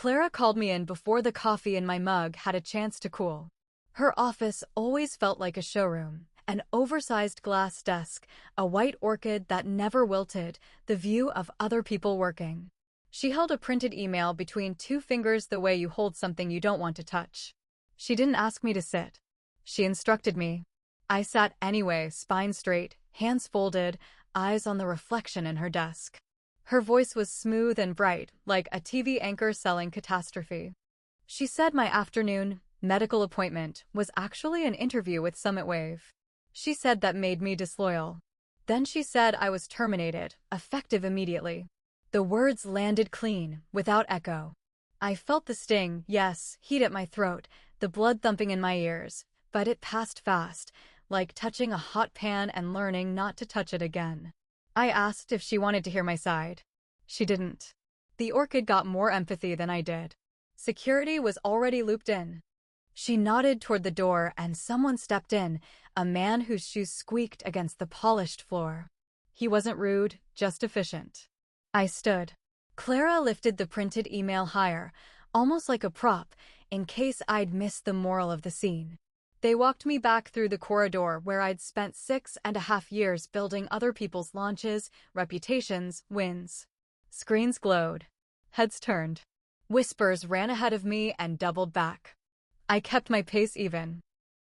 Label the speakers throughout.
Speaker 1: Clara called me in before the coffee in my mug had a chance to cool. Her office always felt like a showroom. An oversized glass desk, a white orchid that never wilted, the view of other people working. She held a printed email between two fingers the way you hold something you don't want to touch. She didn't ask me to sit. She instructed me. I sat anyway, spine straight, hands folded, eyes on the reflection in her desk. Her voice was smooth and bright, like a TV anchor selling catastrophe. She said my afternoon medical appointment was actually an interview with Summit Wave. She said that made me disloyal. Then she said I was terminated, effective immediately. The words landed clean, without echo. I felt the sting, yes, heat at my throat, the blood thumping in my ears, but it passed fast, like touching a hot pan and learning not to touch it again. I asked if she wanted to hear my side. She didn't. The orchid got more empathy than I did. Security was already looped in. She nodded toward the door and someone stepped in, a man whose shoes squeaked against the polished floor. He wasn't rude, just efficient. I stood. Clara lifted the printed email higher, almost like a prop, in case I'd missed the moral of the scene. They walked me back through the corridor where I'd spent 6.5 years building other people's launches, reputations, wins. Screens glowed. Heads turned. Whispers ran ahead of me and doubled back. I kept my pace even.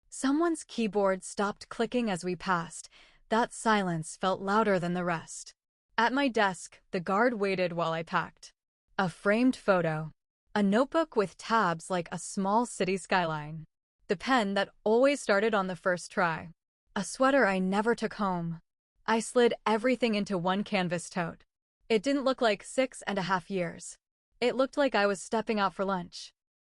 Speaker 1: Someone's keyboard stopped clicking as we passed. That silence felt louder than the rest. At my desk, the guard waited while I packed. A framed photo. A notebook with tabs like a small city skyline. The pen that always started on the first try. A sweater I never took home. I slid everything into one canvas tote. It didn't look like 6.5 years. It looked like I was stepping out for lunch.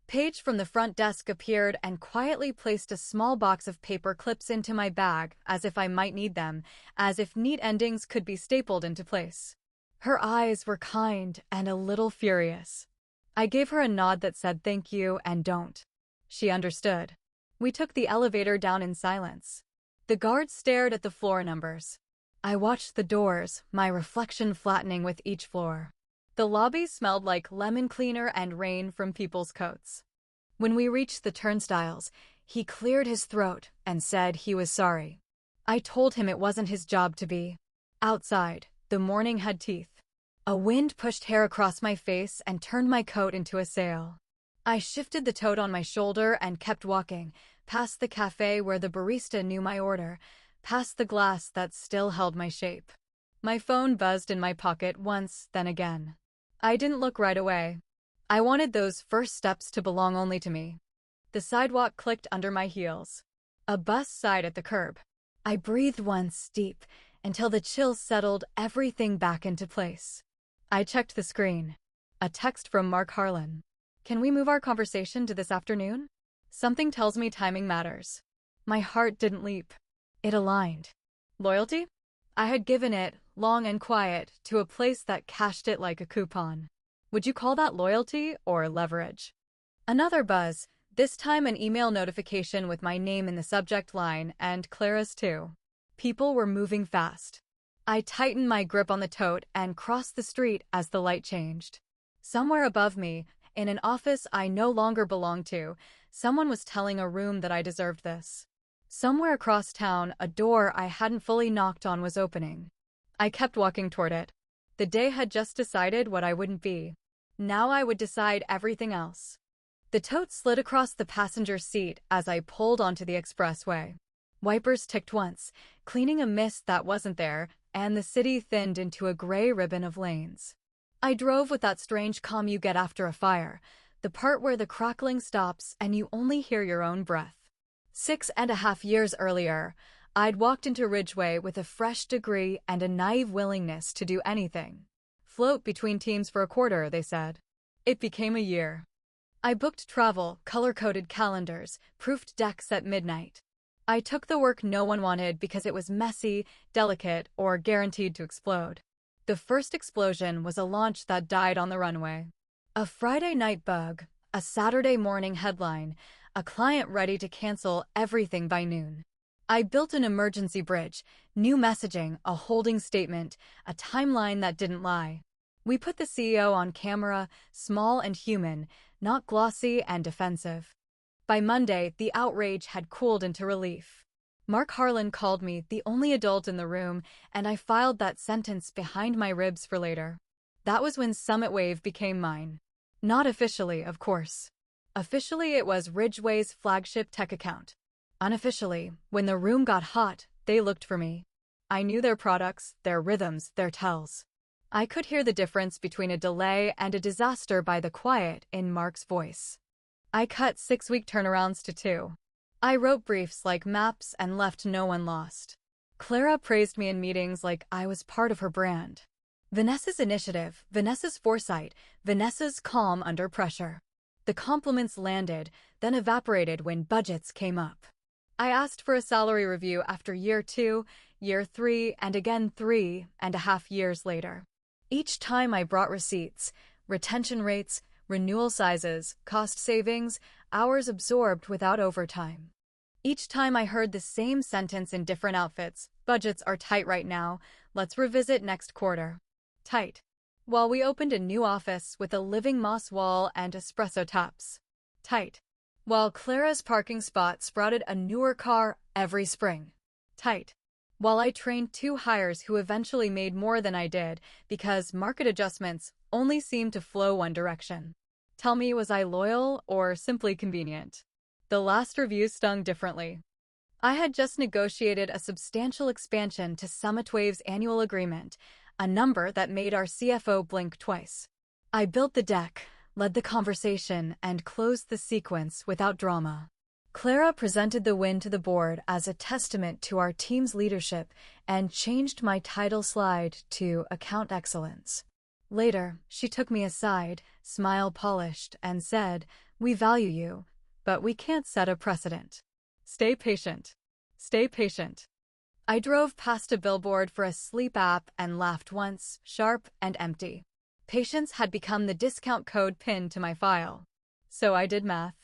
Speaker 1: Paige from the front desk appeared and quietly placed a small box of paper clips into my bag, as if I might need them, as if neat endings could be stapled into place. Her eyes were kind and a little furious. I gave her a nod that said thank you and don't. She understood. We took the elevator down in silence. The guard stared at the floor numbers. I watched the doors, my reflection flattening with each floor. The lobby smelled like lemon cleaner and rain from people's coats. When we reached the turnstiles, he cleared his throat and said he was sorry. I told him it wasn't his job to be. Outside, the morning had teeth. A wind pushed hair across my face and turned my coat into a sail. I shifted the tote on my shoulder and kept walking, past the cafe where the barista knew my order, past the glass that still held my shape. My phone buzzed in my pocket once, then again. I didn't look right away. I wanted those first steps to belong only to me. The sidewalk clicked under my heels. A bus sighed at the curb. I breathed once deep until the chill settled everything back into place. I checked the screen. A text from Mark Harlan. Can we move our conversation to this afternoon? Something tells me timing matters. My heart didn't leap. It aligned. Loyalty? I had given it, long and quiet, to a place that cashed it like a coupon. Would you call that loyalty or leverage? Another buzz, this time an email notification with my name in the subject line and Clara's too. People were moving fast. I tightened my grip on the tote and crossed the street as the light changed. Somewhere above me, in an office I no longer belonged to, someone was telling a room that I deserved this. Somewhere across town, a door I hadn't fully knocked on was opening. I kept walking toward it. The day had just decided what I wouldn't be. Now I would decide everything else. The tote slid across the passenger seat as I pulled onto the expressway. Wipers ticked once, cleaning a mist that wasn't there, and the city thinned into a gray ribbon of lanes. I drove with that strange calm you get after a fire, the part where the crackling stops and you only hear your own breath. 6.5 years earlier, I'd walked into Ridgeway with a fresh degree and a naive willingness to do anything. Float between teams for a quarter, they said. It became a year. I booked travel, color-coded calendars, proofed decks at midnight. I took the work no one wanted because it was messy, delicate, or guaranteed to explode. The first explosion was a launch that died on the runway. A Friday night bug, a Saturday morning headline, a client ready to cancel everything by noon. I built an emergency bridge, new messaging, a holding statement, a timeline that didn't lie. We put the CEO on camera, small and human, not glossy and defensive. By Monday, the outrage had cooled into relief. Mark Harlan called me the only adult in the room, and I filed that sentence behind my ribs for later. That was when Summit Wave became mine. Not officially, of course. Officially, it was Ridgeway's flagship tech account. Unofficially, when the room got hot, they looked for me. I knew their products, their rhythms, their tells. I could hear the difference between a delay and a disaster by the quiet in Mark's voice. I cut 6-week turnarounds to 2. I wrote briefs like maps and left no one lost. Clara praised me in meetings like I was part of her brand. Vanessa's initiative, Vanessa's foresight, Vanessa's calm under pressure. The compliments landed, then evaporated when budgets came up. I asked for a salary review after year 2, year 3, and again 3.5 years later. Each time I brought receipts, retention rates, renewal sizes, cost savings, hours absorbed without overtime. Each time I heard the same sentence in different outfits: budgets are tight right now, let's revisit next quarter. Tight. While we opened a new office with a living moss wall and espresso taps. Tight. While Clara's parking spot sprouted a newer car every spring. Tight. While I trained 2 hires who eventually made more than I did because market adjustments only seemed to flow one direction. Tell me, was I loyal or simply convenient? The last review stung differently. I had just negotiated a substantial expansion to Summit Wave's annual agreement, a number that made our CFO blink twice. I built the deck, led the conversation, and closed the sequence without drama. Clara presented the win to the board as a testament to our team's leadership and changed my title slide to Account Excellence. Later, she took me aside, smile polished, and said, "We value you, but we can't set a precedent. Stay patient. Stay patient." I drove past a billboard for a sleep app and laughed once, sharp and empty. Patience had become the discount code pinned to my file. So I did math.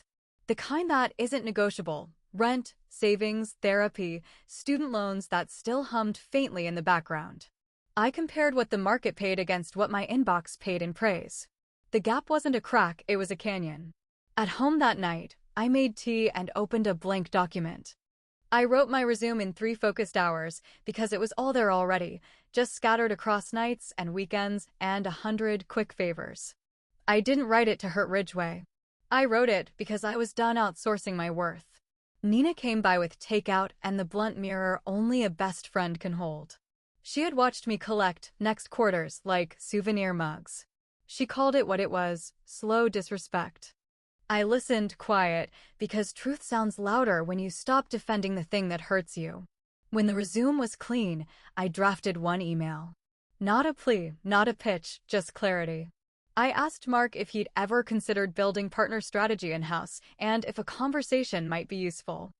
Speaker 1: The kind that isn't negotiable: rent, savings, therapy, student loans that still hummed faintly in the background. I compared what the market paid against what my inbox paid in praise. The gap wasn't a crack, it was a canyon. At home that night, I made tea and opened a blank document. I wrote my resume in 3 focused hours because it was all there already, just scattered across nights and weekends and 100 quick favors. I didn't write it to hurt Ridgeway. I wrote it because I was done outsourcing my worth. Nina came by with takeout and the blunt mirror only a best friend can hold. She had watched me collect next quarters like souvenir mugs. She called it what it was: slow disrespect. I listened, quiet, because truth sounds louder when you stop defending the thing that hurts you. When the resume was clean, I drafted one email. Not a plea, not a pitch, just clarity. I asked Mark if he'd ever considered building partner strategy in-house and if a conversation might be useful.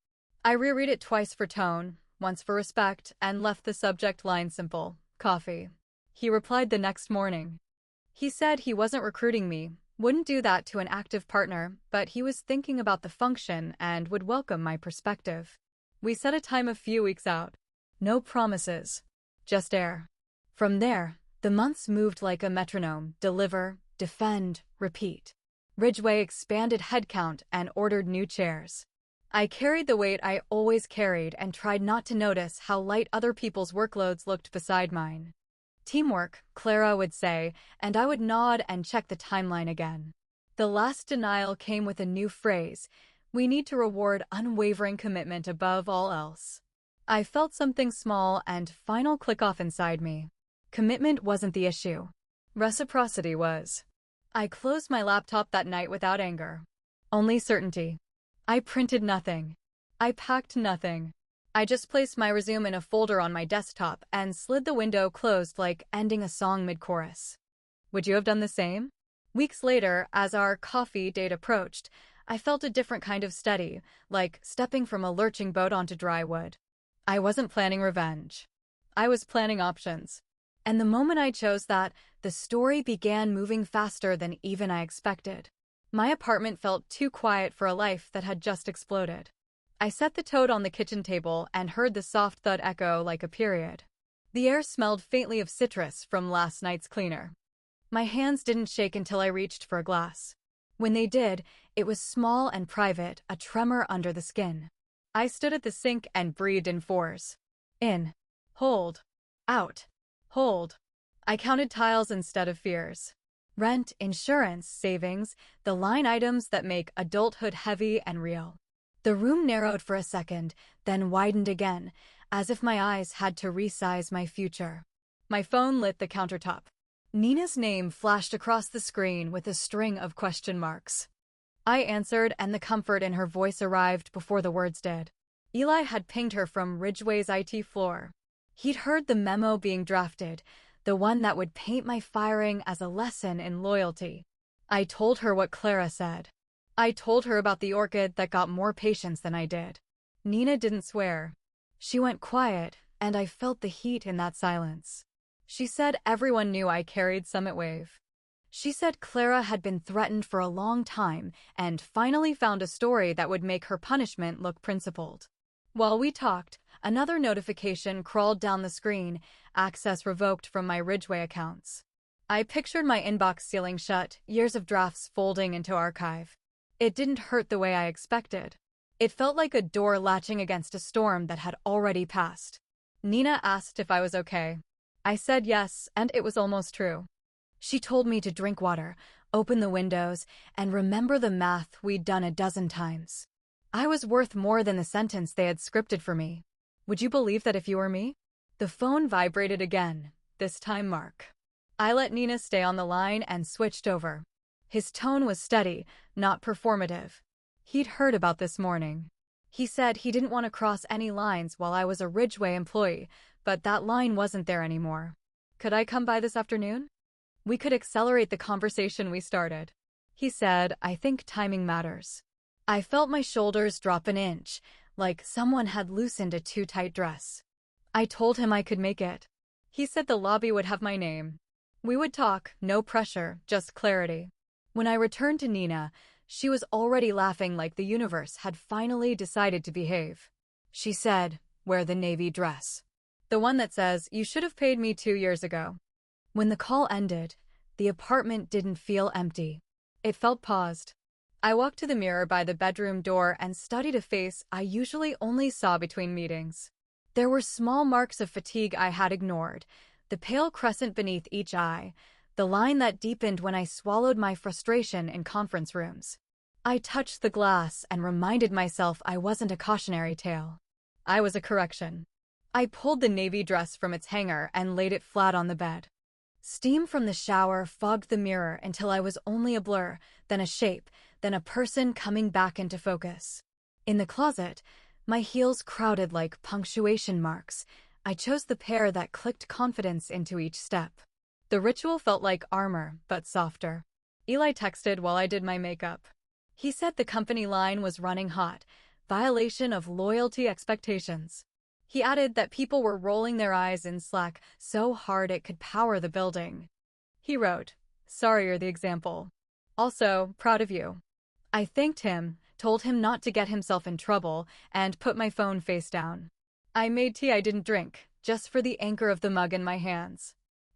Speaker 1: I reread it twice for tone, once for respect, and left the subject line simple: coffee. He replied the next morning. He said he wasn't recruiting me, wouldn't do that to an active partner, but he was thinking about the function and would welcome my perspective. We set a time a few weeks out. No promises. Just air. From there, the months moved like a metronome: deliver, defend, repeat. Ridgeway expanded headcount and ordered new chairs. I carried the weight I always carried and tried not to notice how light other people's workloads looked beside mine. Teamwork, Clara would say, and I would nod and check the timeline again. The last denial came with a new phrase: we need to reward unwavering commitment above all else. I felt something small and final click off inside me. Commitment wasn't the issue. Reciprocity was. I closed my laptop that night without anger. Only certainty. I printed nothing. I packed nothing. I just placed my resume in a folder on my desktop and slid the window closed like ending a song mid-chorus. Would you have done the same? Weeks later, as our coffee date approached, I felt a different kind of steady, like stepping from a lurching boat onto dry wood. I wasn't planning revenge. I was planning options. And the moment I chose that, the story began moving faster than even I expected. My apartment felt too quiet for a life that had just exploded. I set the tote on the kitchen table and heard the soft thud echo like a period. The air smelled faintly of citrus from last night's cleaner. My hands didn't shake until I reached for a glass. When they did, it was small and private, a tremor under the skin. I stood at the sink and breathed in fours. In. Hold. Out. Hold. I counted tiles instead of fears. Rent, insurance, savings, the line items that make adulthood heavy and real. The room narrowed for a second, then widened again, as if my eyes had to resize my future. My phone lit the countertop. Nina's name flashed across the screen with a string of question marks. I answered, and the comfort in her voice arrived before the words did. Eli had pinged her from Ridgeway's IT floor. He'd heard the memo being drafted, the one that would paint my firing as a lesson in loyalty. I told her what Clara said. I told her about the orchid that got more patience than I did. Nina didn't swear. She went quiet, and I felt the heat in that silence. She said everyone knew I carried Summit Wave. She said Clara had been threatened for a long time and finally found a story that would make her punishment look principled. While we talked, another notification crawled down the screen, access revoked from my Ridgeway accounts. I pictured my inbox sealing shut, years of drafts folding into archive. It didn't hurt the way I expected. It felt like a door latching against a storm that had already passed. Nina asked if I was okay. I said yes, and it was almost true. She told me to drink water, open the windows, and remember the math we'd done a dozen times. I was worth more than the sentence they had scripted for me. Would you believe that if you were me? The phone vibrated again, this time Mark. I let Nina stay on the line and switched over. His tone was steady, not performative. He'd heard about this morning. He said he didn't want to cross any lines while I was a Ridgeway employee, but that line wasn't there anymore. Could I come by this afternoon? We could accelerate the conversation we started. He said, I think timing matters. I felt my shoulders drop an inch, like someone had loosened a too tight dress. I told him I could make it. He said the lobby would have my name. We would talk, no pressure, just clarity. When I returned to Nina, she was already laughing like the universe had finally decided to behave. She said, wear the navy dress. The one that says, you should have paid me 2 years ago. When the call ended, the apartment didn't feel empty. It felt paused. I walked to the mirror by the bedroom door and studied a face I usually only saw between meetings. There were small marks of fatigue I had ignored, the pale crescent beneath each eye, the line that deepened when I swallowed my frustration in conference rooms. I touched the glass and reminded myself I wasn't a cautionary tale. I was a correction. I pulled the navy dress from its hanger and laid it flat on the bed. Steam from the shower fogged the mirror until I was only a blur, then a shape, then a person coming back into focus. In the closet, my heels crowded like punctuation marks. I chose the pair that clicked confidence into each step. The ritual felt like armor, but softer. Eli texted while I did my makeup. He said the company line was running hot, violation of loyalty expectations. He added that people were rolling their eyes in Slack so hard it could power the building. He wrote, sorry you're the example. Also, proud of you. I thanked him, told him not to get himself in trouble, and put my phone face down. I made tea I didn't drink, just for the anchor of the mug in my hands.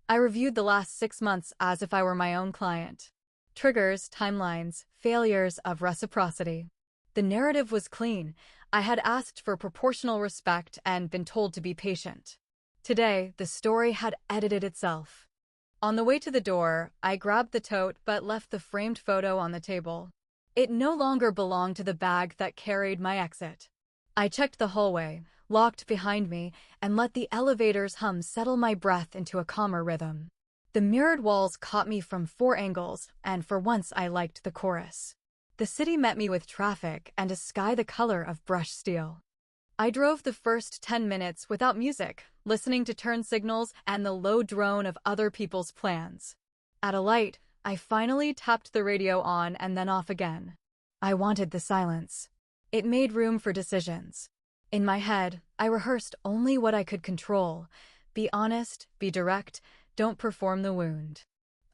Speaker 1: I reviewed the last 6 months as if I were my own client. Triggers, timelines, failures of reciprocity. The narrative was clean. I had asked for proportional respect and been told to be patient. Today, the story had edited itself. On the way to the door, I grabbed the tote but left the framed photo on the table. It no longer belonged to the bag that carried my exit. I checked the hallway, locked behind me, and let the elevator's hum settle my breath into a calmer rhythm. The mirrored walls caught me from 4 angles, and for once I liked the chorus. The city met me with traffic and a sky the color of brushed steel. I drove the first 10 minutes without music, listening to turn signals and the low drone of other people's plans. At a light, I finally tapped the radio on and then off again. I wanted the silence. It made room for decisions. In my head, I rehearsed only what I could control. Be honest, be direct, don't perform the wound.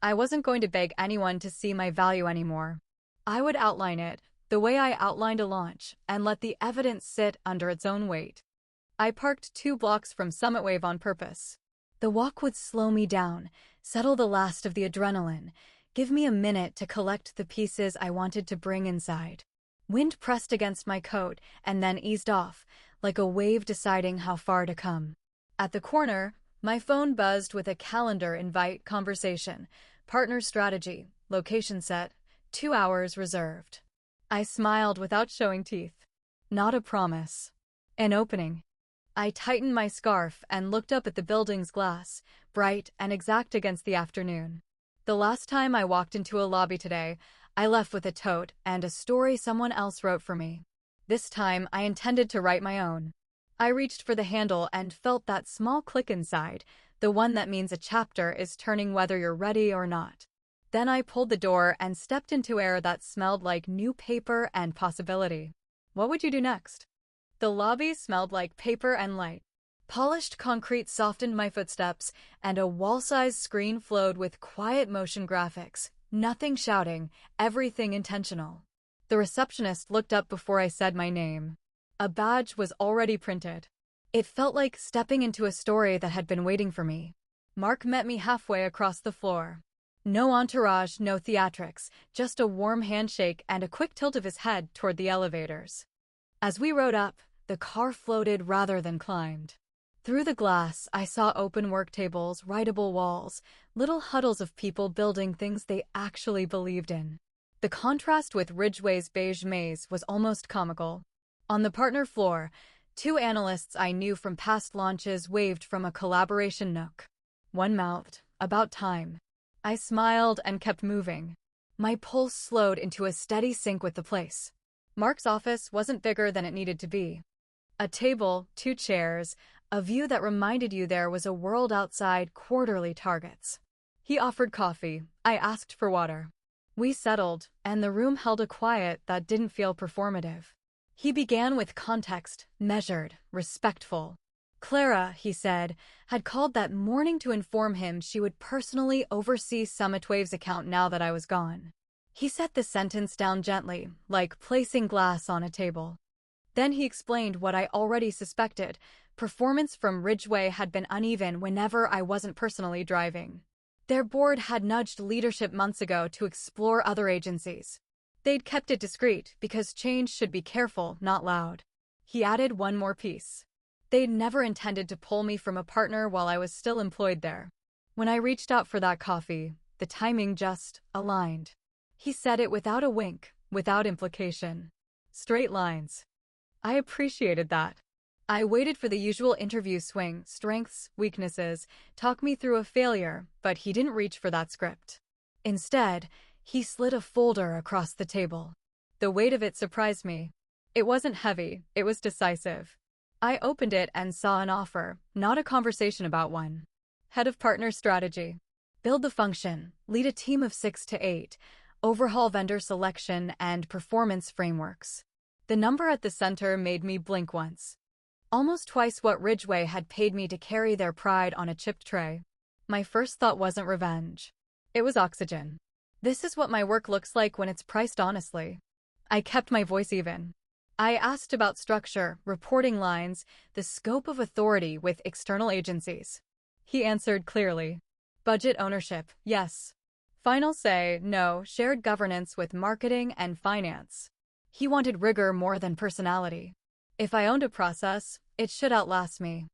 Speaker 1: I wasn't going to beg anyone to see my value anymore. I would outline it, the way I outlined a launch, and let the evidence sit under its own weight. I parked 2 blocks from Summit Wave on purpose. The walk would slow me down, settle the last of the adrenaline, give me a minute to collect the pieces I wanted to bring inside. Wind pressed against my coat and then eased off, like a wave deciding how far to come. At the corner, my phone buzzed with a calendar invite conversation. Partner strategy, location set, 2 hours reserved. I smiled without showing teeth. Not a promise. An opening. I tightened my scarf and looked up at the building's glass, bright and exact against the afternoon. The last time I walked into a lobby today, I left with a tote and a story someone else wrote for me. This time, I intended to write my own. I reached for the handle and felt that small click inside, the one that means a chapter is turning whether you're ready or not. Then I pulled the door and stepped into air that smelled like new paper and possibility. What would you do next? The lobby smelled like paper and light. Polished concrete softened my footsteps, and a wall-sized screen flowed with quiet motion graphics. Nothing shouting, everything intentional. The receptionist looked up before I said my name. A badge was already printed. It felt like stepping into a story that had been waiting for me. Mark met me halfway across the floor. No entourage, no theatrics, just a warm handshake and a quick tilt of his head toward the elevators. As we rode up, the car floated rather than climbed. Through the glass, I saw open work tables, writable walls, little huddles of people building things they actually believed in. The contrast with Ridgway's beige maze was almost comical. On the partner floor, 2 analysts I knew from past launches waved from a collaboration nook. One mouthed, "About time." I smiled and kept moving. My pulse slowed into a steady sync with the place. Mark's office wasn't bigger than it needed to be. A table, 2 chairs, a view that reminded you there was a world outside quarterly targets. He offered coffee. I asked for water. We settled, and the room held a quiet that didn't feel performative. He began with context, measured, respectful. Clara, he said, had called that morning to inform him she would personally oversee SummitWave's account now that I was gone. He set the sentence down gently, like placing glass on a table. Then he explained what I already suspected. Performance from Ridgway had been uneven whenever I wasn't personally driving. Their board had nudged leadership months ago to explore other agencies. They'd kept it discreet because change should be careful, not loud. He added one more piece. They'd never intended to pull me from a partner while I was still employed there. When I reached out for that coffee, the timing just aligned. He said it without a wink, without implication. Straight lines. I appreciated that. I waited for the usual interview swing, strengths, weaknesses, talk me through a failure, but he didn't reach for that script. Instead, he slid a folder across the table. The weight of it surprised me. It wasn't heavy, it was decisive. I opened it and saw an offer, not a conversation about one. Head of Partner Strategy. Build the function, lead a team of 6 to 8, overhaul vendor selection and performance frameworks. The number at the center made me blink once. Almost twice what Ridgway had paid me to carry their pride on a chipped tray. My first thought wasn't revenge. It was oxygen. This is what my work looks like when it's priced honestly. I kept my voice even. I asked about structure, reporting lines, the scope of authority with external agencies. He answered clearly. Budget ownership, yes. Final say, no, shared governance with marketing and finance. He wanted rigor more than personality. If I owned a process, it should outlast me.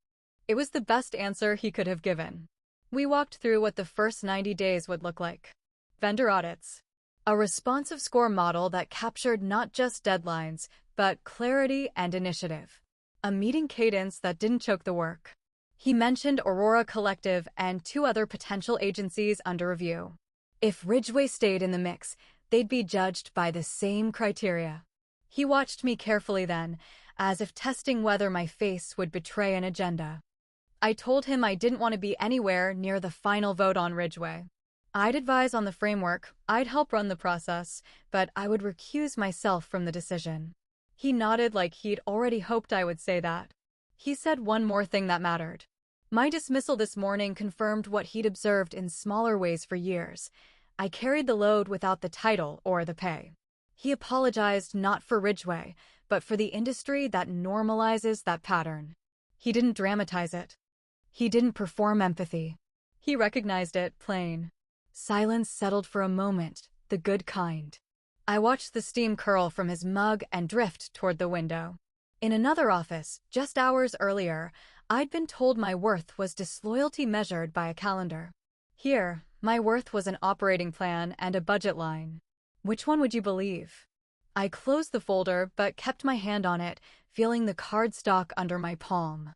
Speaker 1: It was the best answer he could have given. We walked through what the first 90 days would look like. Vendor audits. A responsive score model that captured not just deadlines, but clarity and initiative. A meeting cadence that didn't choke the work. He mentioned Aurora Collective and 2 other potential agencies under review. If Ridgway stayed in the mix, they'd be judged by the same criteria. He watched me carefully then, as if testing whether my face would betray an agenda. I told him I didn't want to be anywhere near the final vote on Ridgway. I'd advise on the framework, I'd help run the process, but I would recuse myself from the decision. He nodded like he'd already hoped I would say that. He said one more thing that mattered. My dismissal this morning confirmed what he'd observed in smaller ways for years. I carried the load without the title or the pay. He apologized not for Ridgway, but for the industry that normalizes that pattern. He didn't dramatize it. He didn't perform empathy. He recognized it, plain. Silence settled for a moment, the good kind. I watched the steam curl from his mug and drift toward the window. In another office, just hours earlier, I'd been told my worth was disloyalty measured by a calendar. Here, my worth was an operating plan and a budget line. Which one would you believe? I closed the folder but kept my hand on it, feeling the cardstock under my palm.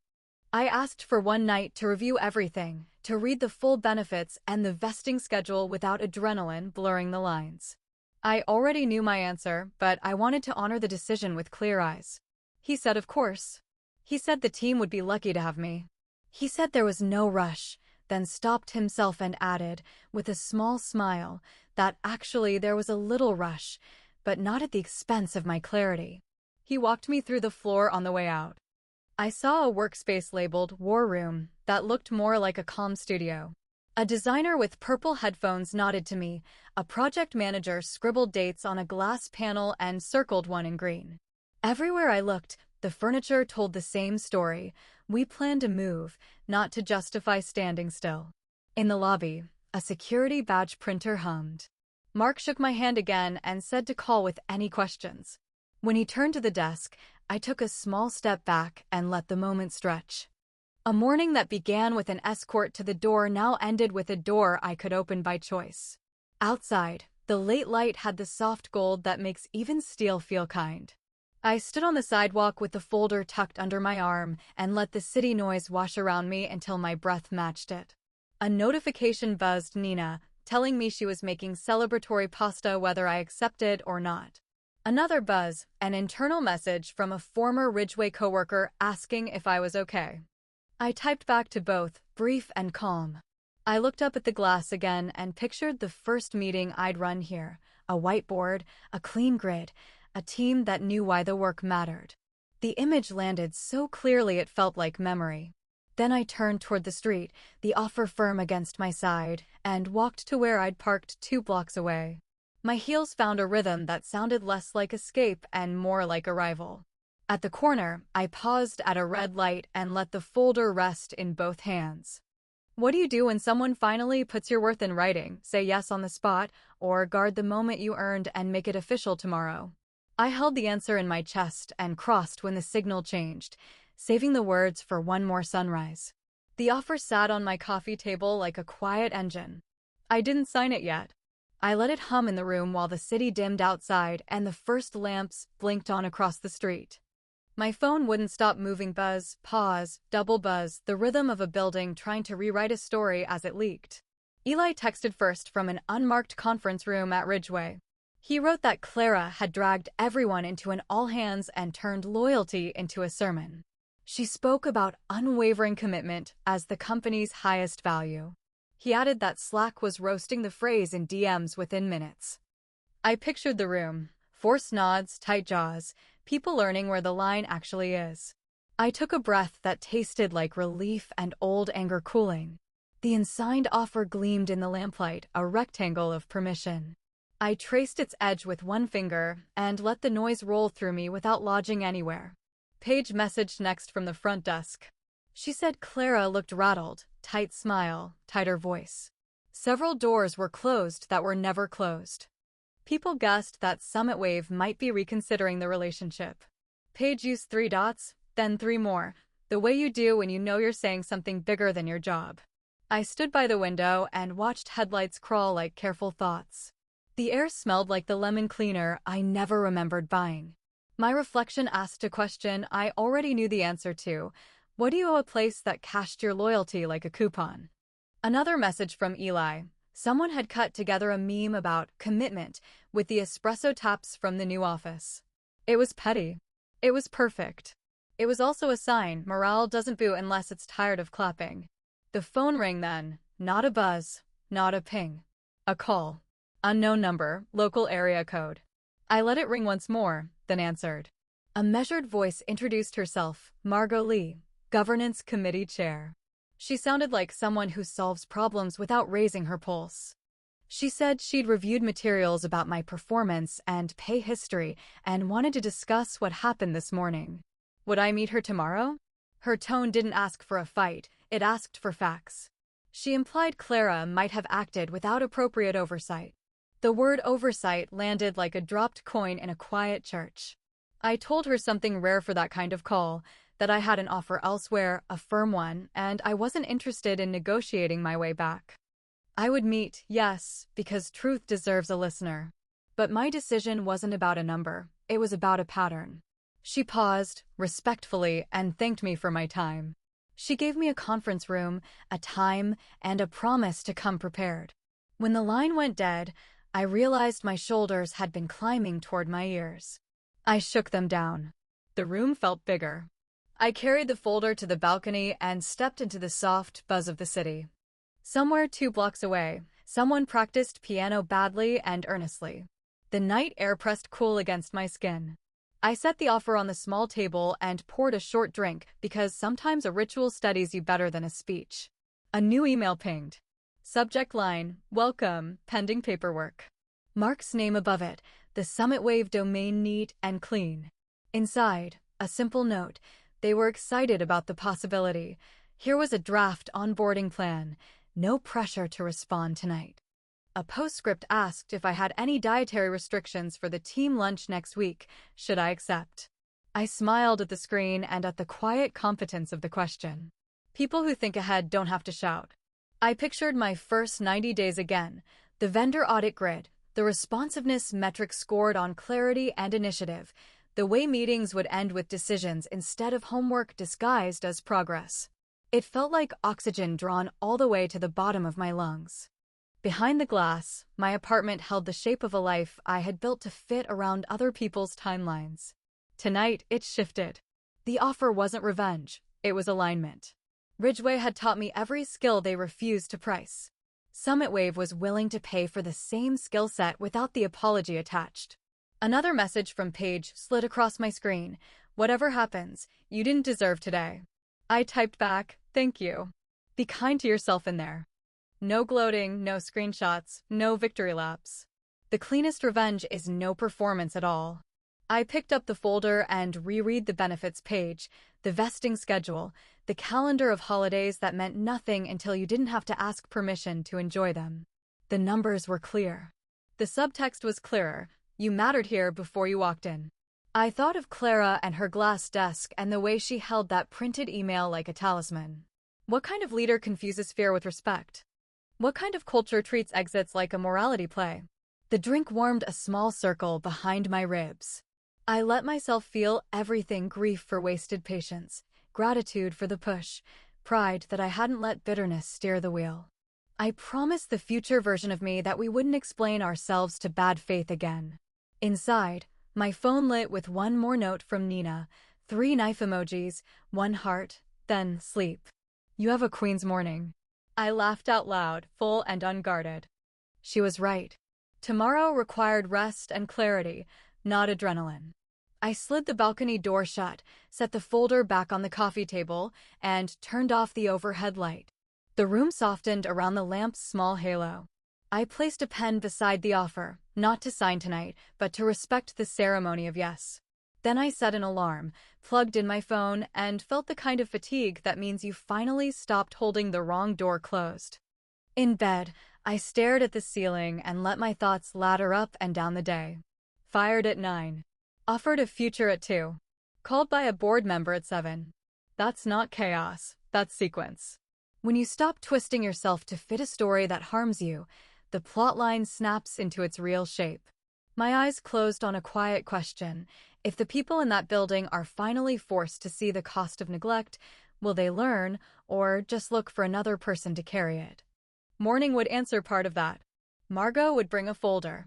Speaker 1: I asked for one night to review everything, to read the full benefits and the vesting schedule without adrenaline blurring the lines. I already knew my answer, but I wanted to honor the decision with clear eyes. He said, of course. He said the team would be lucky to have me. He said there was no rush, then stopped himself and added, with a small smile, that actually there was a little rush, but not at the expense of my clarity. He walked me through the floor on the way out. I saw a workspace labeled War Room that looked more like a comm studio. A designer with purple headphones nodded to me. A project manager scribbled dates on a glass panel and circled one in green. Everywhere I looked, the furniture told the same story. We planned to move, not to justify standing still. In the lobby, a security badge printer hummed. Mark shook my hand again and said to call with any questions. When he turned to the desk, I took a small step back and let the moment stretch. A morning that began with an escort to the door now ended with a door I could open by choice. Outside, the late light had the soft gold that makes even steel feel kind. I stood on the sidewalk with the folder tucked under my arm and let the city noise wash around me until my breath matched it. A notification buzzed Nina, telling me she was making celebratory pasta whether I accepted or not. Another buzz, an internal message from a former Ridgeway coworker asking if I was okay. I typed back to both, brief and calm. I looked up at the glass again and pictured the first meeting I'd run here, a whiteboard, a clean grid, a team that knew why the work mattered. The image landed so clearly it felt like memory. Then I turned toward the street, the offer firm against my side, and walked to where I'd parked 2 blocks away. My heels found a rhythm that sounded less like escape and more like arrival. At the corner, I paused at a red light and let the folder rest in both hands. What do you do when someone finally puts your worth in writing, say yes on the spot, or guard the moment you earned and make it official tomorrow? I held the answer in my chest and crossed when the signal changed, saving the words for one more sunrise. The offer sat on my coffee table like a quiet engine. I didn't sign it yet. I let it hum in the room while the city dimmed outside and the first lamps blinked on across the street. My phone wouldn't stop moving. Buzz, pause, double buzz, the rhythm of a building trying to rewrite a story as it leaked. Eli texted first from an unmarked conference room at Ridgeway. He wrote that Clara had dragged everyone into an all-hands and turned loyalty into a sermon. She spoke about unwavering commitment as the company's highest value. He added that Slack was roasting the phrase in DMs within minutes. I pictured the room, forced nods, tight jaws, people learning where the line actually is. I took a breath that tasted like relief and old anger cooling. The unsigned offer gleamed in the lamplight, a rectangle of permission. I traced its edge with one finger and let the noise roll through me without lodging anywhere. Paige messaged next from the front desk. She said Clara looked rattled, tight smile, tighter voice. Several doors were closed that were never closed. People guessed that Summit Wave might be reconsidering the relationship. Paige used 3 dots, then 3 more, the way you do when you know you're saying something bigger than your job. I stood by the window and watched headlights crawl like careful thoughts. The air smelled like the lemon cleaner I never remembered buying. My reflection asked a question I already knew the answer to. What do you owe a place that cashed your loyalty like a coupon? Another message from Eli. Someone had cut together a meme about commitment with the espresso taps from the new office. It was petty. It was perfect. It was also a sign morale doesn't boot unless it's tired of clapping. The phone rang then, not a buzz, not a ping. A call. Unknown number, local area code. I let it ring once more, then answered. A measured voice introduced herself, Margot Lee, Governance Committee Chair. She sounded like someone who solves problems without raising her pulse. She said she'd reviewed materials about my performance and pay history and wanted to discuss what happened this morning. Would I meet her tomorrow? Her tone didn't ask for a fight, It asked for facts. She implied Clara might have acted without appropriate oversight. The word oversight landed like a dropped coin in a quiet church. I told her something rare for that kind of call, that I had an offer elsewhere, a firm one, and I wasn't interested in negotiating my way back. I would meet, yes, because truth deserves a listener. But my decision wasn't about a number, it was about a pattern. She paused, respectfully, and thanked me for my time. She gave me a conference room, a time, and a promise to come prepared. When the line went dead, I realized my shoulders had been climbing toward my ears. I shook them down. The room felt bigger. I carried the folder to the balcony and stepped into the soft buzz of the city. Somewhere 2 blocks away, someone practiced piano badly and earnestly. The night air pressed cool against my skin. I set the offer on the small table and poured a short drink because sometimes a ritual steadies you better than a speech. A new email pinged. Subject line, welcome, pending paperwork. Mark's name above it, the Summit Wave domain neat and clean. Inside, a simple note. They were excited about the possibility. Here was a draft onboarding plan. No pressure to respond tonight. A postscript asked if I had any dietary restrictions for the team lunch next week. Should I accept? I smiled at the screen and at the quiet competence of the question. People who think ahead don't have to shout. I pictured my first 90 days again, the vendor audit grid, the responsiveness metric scored on clarity and initiative, the way meetings would end with decisions instead of homework disguised as progress. It felt like oxygen drawn all the way to the bottom of my lungs. Behind the glass, my apartment held the shape of a life I had built to fit around other people's timelines. Tonight, it shifted. The offer wasn't revenge, it was alignment. Ridgeway had taught me every skill they refused to price. Summit Wave was willing to pay for the same skill set without the apology attached. Another message from Paige slid across my screen. Whatever happens, you didn't deserve today. I typed back, thank you. Be kind to yourself in there. No gloating, no screenshots, no victory laps. The cleanest revenge is no performance at all. I picked up the folder and reread the benefits page, the vesting schedule, the calendar of holidays that meant nothing until you didn't have to ask permission to enjoy them. The numbers were clear. The subtext was clearer. You mattered here before you walked in. I thought of Clara and her glass desk and the way she held that printed email like a talisman. What kind of leader confuses fear with respect? What kind of culture treats exits like a morality play? The drink warmed a small circle behind my ribs. I let myself feel everything: grief for wasted patience, gratitude for the push, pride that I hadn't let bitterness steer the wheel. I promised the future version of me that we wouldn't explain ourselves to bad faith again. Inside, my phone lit with one more note from Nina, 3 knife emojis, 1 heart, then sleep. You have a queen's morning. I laughed out loud, full and unguarded. She was right. Tomorrow required rest and clarity, not adrenaline. I slid the balcony door shut, set the folder back on the coffee table, and turned off the overhead light. The room softened around the lamp's small halo. I placed a pen beside the offer, not to sign tonight, but to respect the ceremony of yes. Then I set an alarm, plugged in my phone, and felt the kind of fatigue that means you finally stopped holding the wrong door closed. In bed, I stared at the ceiling and let my thoughts ladder up and down the day. Fired at 9. Offered a future at 2. Called by a board member at 7. That's not chaos, that's sequence. When you stop twisting yourself to fit a story that harms you, the plotline snaps into its real shape. My eyes closed on a quiet question. If the people in that building are finally forced to see the cost of neglect, will they learn, or just look for another person to carry it? Morning would answer part of that. Margot would bring a folder.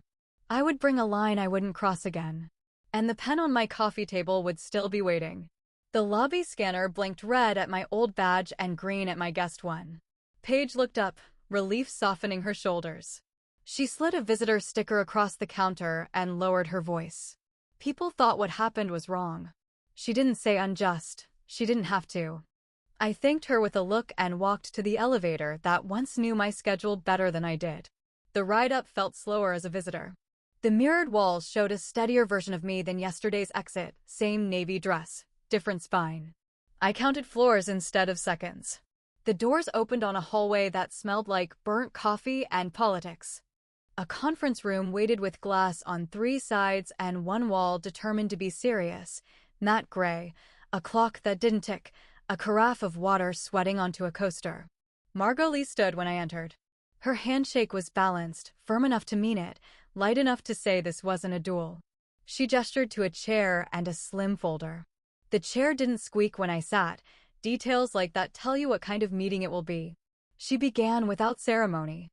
Speaker 1: I would bring a line I wouldn't cross again. And the pen on my coffee table would still be waiting. The lobby scanner blinked red at my old badge and green at my guest one. Paige looked up, relief softening her shoulders. She slid a visitor sticker across the counter and lowered her voice. People thought what happened was wrong. She didn't say unjust. She didn't have to. I thanked her with a look and walked to the elevator that once knew my schedule better than I did. The ride up felt slower as a visitor. The mirrored walls showed a steadier version of me than yesterday's exit, same navy dress, different spine. I counted floors instead of seconds. The doors opened on a hallway that smelled like burnt coffee and politics. A conference room waited with glass on 3 sides and one wall determined to be serious, matte gray, a clock that didn't tick, a carafe of water sweating onto a coaster. Margot Lee stood when I entered. Her handshake was balanced, firm enough to mean it, light enough to say this wasn't a duel. She gestured to a chair and a slim folder. The chair didn't squeak when I sat, details like that tell you what kind of meeting it will be. She began without ceremony.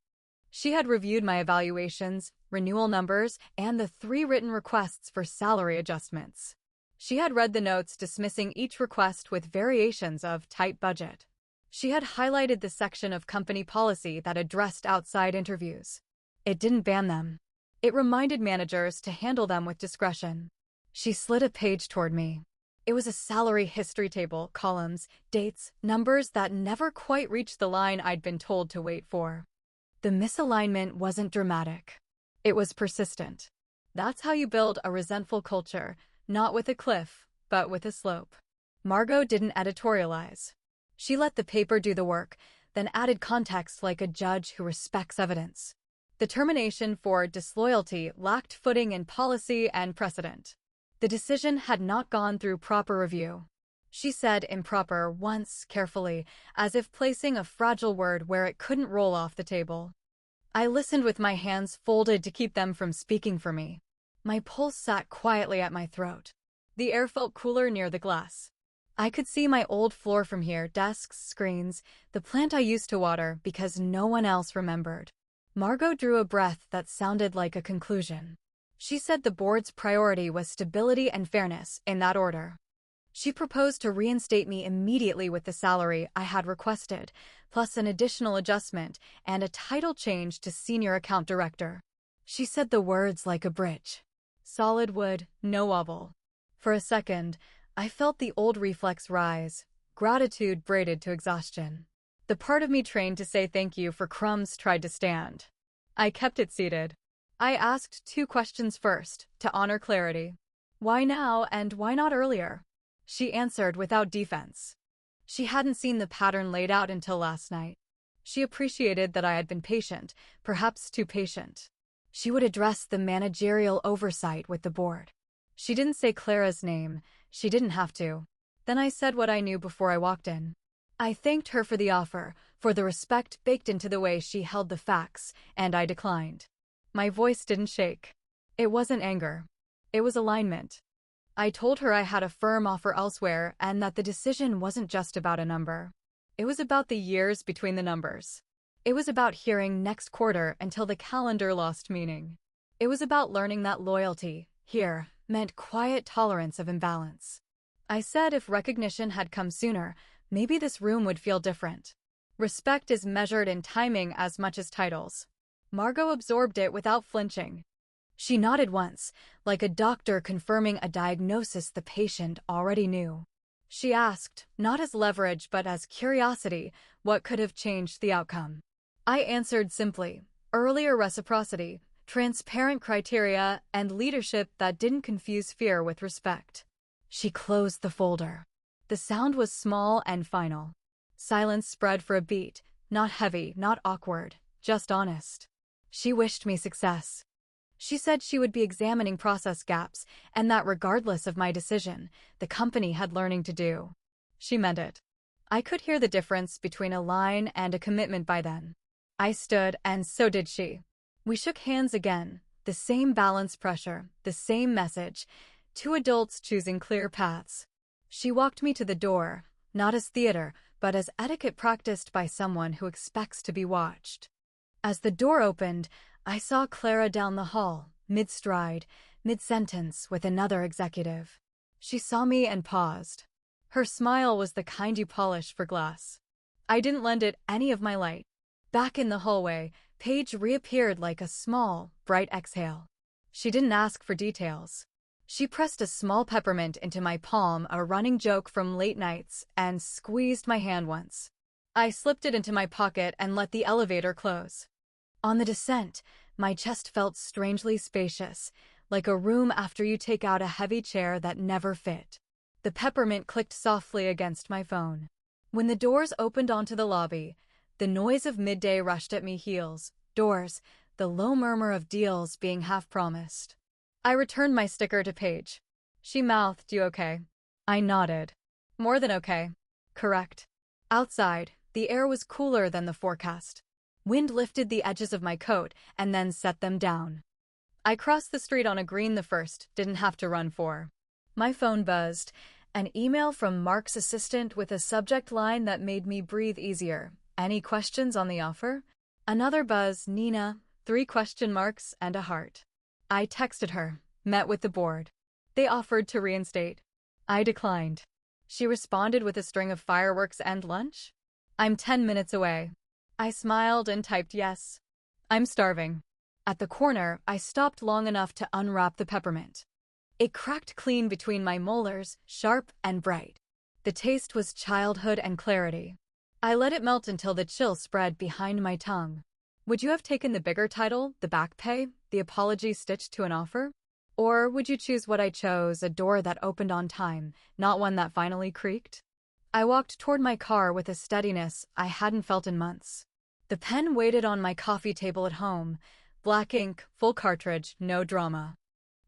Speaker 1: She had reviewed my evaluations, renewal numbers, and the 3 written requests for salary adjustments. She had read the notes dismissing each request with variations of tight budget. She had highlighted the section of company policy that addressed outside interviews. It didn't ban them. It reminded managers to handle them with discretion. She slid a page toward me. It was a salary history table, columns, dates, numbers that never quite reached the line I'd been told to wait for. The misalignment wasn't dramatic. It was persistent. That's how you build a resentful culture, not with a cliff, but with a slope. Margot didn't editorialize. She let the paper do the work, then added context like a judge who respects evidence. The termination for disloyalty lacked footing in policy and precedent. The decision had not gone through proper review. She said improper once, carefully, as if placing a fragile word where it couldn't roll off the table. I listened with my hands folded to keep them from speaking for me. My pulse sat quietly at my throat. The air felt cooler near the glass. I could see my old floor from here, desks, screens, the plant I used to water because no one else remembered. Margot drew a breath that sounded like a conclusion. She said the board's priority was stability and fairness, in that order. She proposed to reinstate me immediately with the salary I had requested, plus an additional adjustment and a title change to Senior Account Director. She said the words like a bridge. Solid wood, no wobble. For a second, I felt the old reflex rise, gratitude braided to exhaustion. The part of me trained to say thank you for crumbs tried to stand. I kept it seated. I asked 2 questions first, to honor clarity. Why now and why not earlier? She answered without defense. She hadn't seen the pattern laid out until last night. She appreciated that I had been patient, perhaps too patient. She would address the managerial oversight with the board. She didn't say Clara's name. She didn't have to. Then I said what I knew before I walked in. I thanked her for the offer, for the respect baked into the way she held the facts, and I declined. My voice didn't shake. It wasn't anger. It was alignment. I told her I had a firm offer elsewhere and that the decision wasn't just about a number. It was about the years between the numbers. It was about hearing next quarter until the calendar lost meaning. It was about learning that loyalty, here, meant quiet tolerance of imbalance. I said if recognition had come sooner, maybe this room would feel different. Respect is measured in timing as much as titles. Margot absorbed it without flinching. She nodded once, like a doctor confirming a diagnosis the patient already knew. She asked, not as leverage but as curiosity, what could have changed the outcome. I answered simply, earlier reciprocity, transparent criteria, and leadership that didn't confuse fear with respect. She closed the folder. The sound was small and final. Silence spread for a beat, not heavy, not awkward, just honest. She wished me success. She said she would be examining process gaps, and that regardless of my decision, the company had learning to do. She meant it. I could hear the difference between a line and a commitment by then. I stood, and so did she. We shook hands again, the same balance pressure, the same message, 2 adults choosing clear paths. She walked me to the door, not as theater, but as etiquette practiced by someone who expects to be watched. As the door opened, I saw Clara down the hall, mid-stride, mid-sentence with another executive. She saw me and paused. Her smile was the kind you polish for glass. I didn't lend it any of my light. Back in the hallway, Paige reappeared like a small, bright exhale. She didn't ask for details. She pressed a small peppermint into my palm, a running joke from late nights, and squeezed my hand once. I slipped it into my pocket and let the elevator close. On the descent, my chest felt strangely spacious, like a room after you take out a heavy chair that never fit. The peppermint clicked softly against my phone. When the doors opened onto the lobby, the noise of midday rushed at me heels, doors, the low murmur of deals being half-promised. I returned my sticker to Paige. She mouthed, "You okay?" I nodded. "More than okay." "Correct." Outside, the air was cooler than the forecast. Wind lifted the edges of my coat and then set them down. I crossed the street on a green the first, didn't have to run for. My phone buzzed, an email from Mark's assistant with a subject line that made me breathe easier. "Any questions on the offer?" Another buzz, "Nina," 3 question marks, and a heart. I texted her, "Met with the board. They offered to reinstate." I declined. She responded with a string of fireworks and lunch. "I'm 10 minutes away." I smiled and typed yes. "I'm starving." At the corner, I stopped long enough to unwrap the peppermint. It cracked clean between my molars, sharp and bright. The taste was childhood and clarity. I let it melt until the chill spread behind my tongue. Would you have taken the bigger title, the back pay, the apology stitched to an offer? Or would you choose what I chose, a door that opened on time, not one that finally creaked? I walked toward my car with a steadiness I hadn't felt in months. The pen waited on my coffee table at home. Black ink, full cartridge, no drama.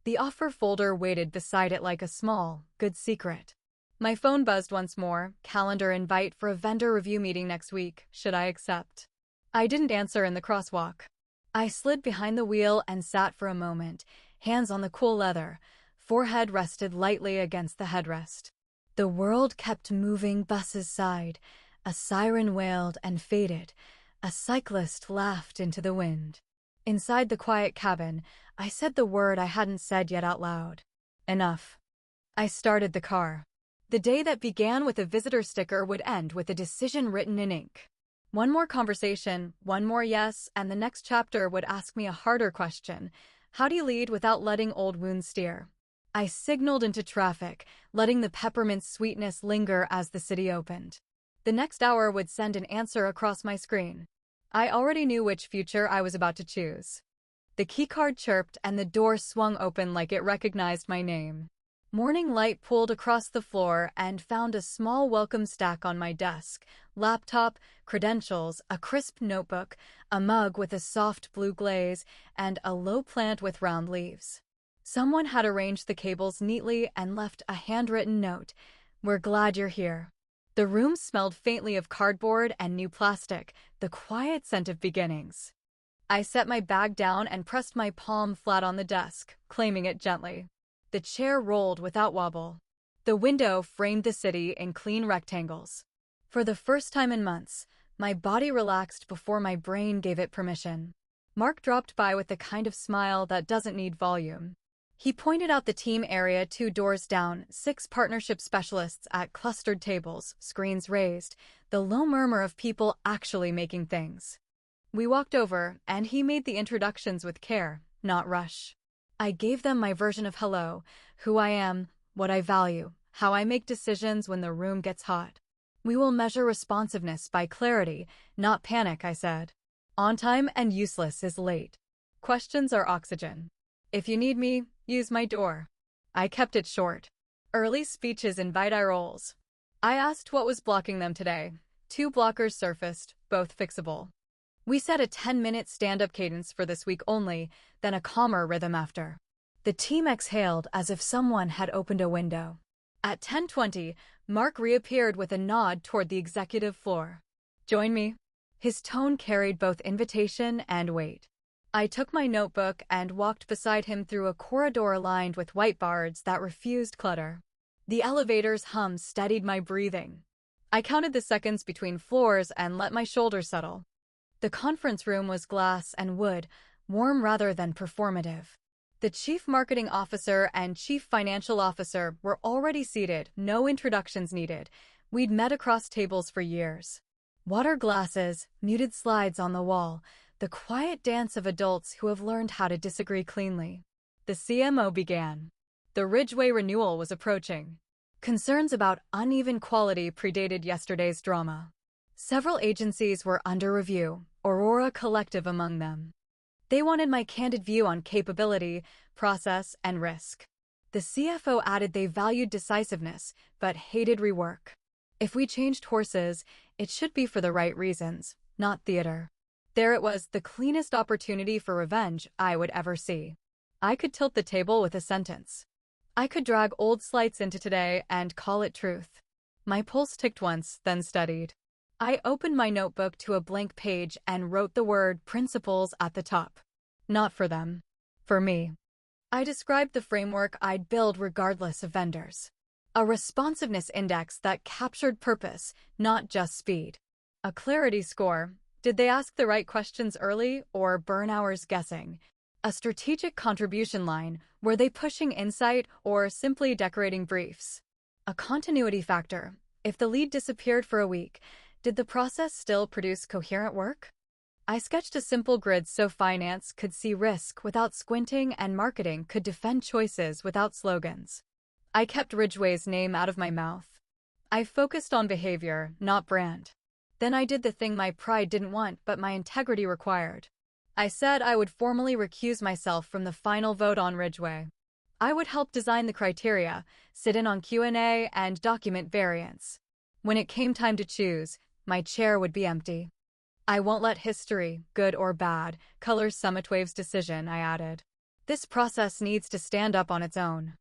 Speaker 1: The offer folder waited beside it like a small, good secret. My phone buzzed once more, calendar invite for a vendor review meeting next week, should I accept? I didn't answer in the crosswalk. I slid behind the wheel and sat for a moment, hands on the cool leather, forehead rested lightly against the headrest. The world kept moving, buses sighed, a siren wailed and faded, a cyclist laughed into the wind. Inside the quiet cabin, I said the word I hadn't said yet out loud. Enough. I started the car. The day that began with a visitor sticker would end with a decision written in ink. One more conversation, one more yes, and the next chapter would ask me a harder question. How do you lead without letting old wounds steer? I signaled into traffic, letting the peppermint sweetness linger as the city opened. The next hour would send an answer across my screen. I already knew which future I was about to choose. The keycard chirped and the door swung open like it recognized my name. Morning light pulled across the floor and found a small welcome stack on my desk. Laptop, credentials, a crisp notebook, a mug with a soft blue glaze, and a low plant with round leaves. Someone had arranged the cables neatly and left a handwritten note. "We're glad you're here." The room smelled faintly of cardboard and new plastic, the quiet scent of beginnings. I set my bag down and pressed my palm flat on the desk, claiming it gently. The chair rolled without wobble. The window framed the city in clean rectangles. For the first time in months, my body relaxed before my brain gave it permission. Mark dropped by with the kind of smile that doesn't need volume. He pointed out the team area 2 doors down, 6 partnership specialists at clustered tables, screens raised, the low murmur of people actually making things. We walked over, and he made the introductions with care, not rush. I gave them my version of hello, who I am, what I value, how I make decisions when the room gets hot. "We will measure responsiveness by clarity, not panic," I said. "On time and useless is late. Questions are oxygen. If you need me, use my door." I kept it short. Early speeches invite eye rolls. I asked what was blocking them today. 2 blockers surfaced, both fixable. We set a 10-minute stand-up cadence for this week only, then a calmer rhythm after. The team exhaled as if someone had opened a window. At 10:20, Mark reappeared with a nod toward the executive floor. "Join me." His tone carried both invitation and weight. I took my notebook and walked beside him through a corridor lined with whiteboards that refused clutter. The elevator's hum steadied my breathing. I counted the seconds between floors and let my shoulders settle. The conference room was glass and wood, warm rather than performative. The chief marketing officer and chief financial officer were already seated, no introductions needed. We'd met across tables for years. Water glasses, muted slides on the wall, the quiet dance of adults who have learned how to disagree cleanly. The CMO began. The Ridgeway renewal was approaching. Concerns about uneven quality predated yesterday's drama. Several agencies were under review, Aurora Collective among them. They wanted my candid view on capability, process, and risk. The CFO added they valued decisiveness, but hated rework. If we changed horses, it should be for the right reasons, not theater. There it was, the cleanest opportunity for revenge I would ever see. I could tilt the table with a sentence. I could drag old slights into today and call it truth. My pulse ticked once, then steadied. I opened my notebook to a blank page and wrote the word principles at the top. Not for them. For me. I described the framework I'd build regardless of vendors. A responsiveness index that captured purpose, not just speed. A clarity score. Did they ask the right questions early or burn hours guessing? A strategic contribution line. Were they pushing insight or simply decorating briefs? A continuity factor. If the lead disappeared for a week, did the process still produce coherent work? I sketched a simple grid so finance could see risk without squinting and marketing could defend choices without slogans. I kept Ridgway's name out of my mouth. I focused on behavior, not brand. Then I did the thing my pride didn't want but my integrity required. I said I would formally recuse myself from the final vote on Ridgway. I would help design the criteria, sit in on Q&A, and document variants. When it came time to choose, my chair would be empty. I won't let history, good or bad, color Summitwave's decision, I added. This process needs to stand up on its own.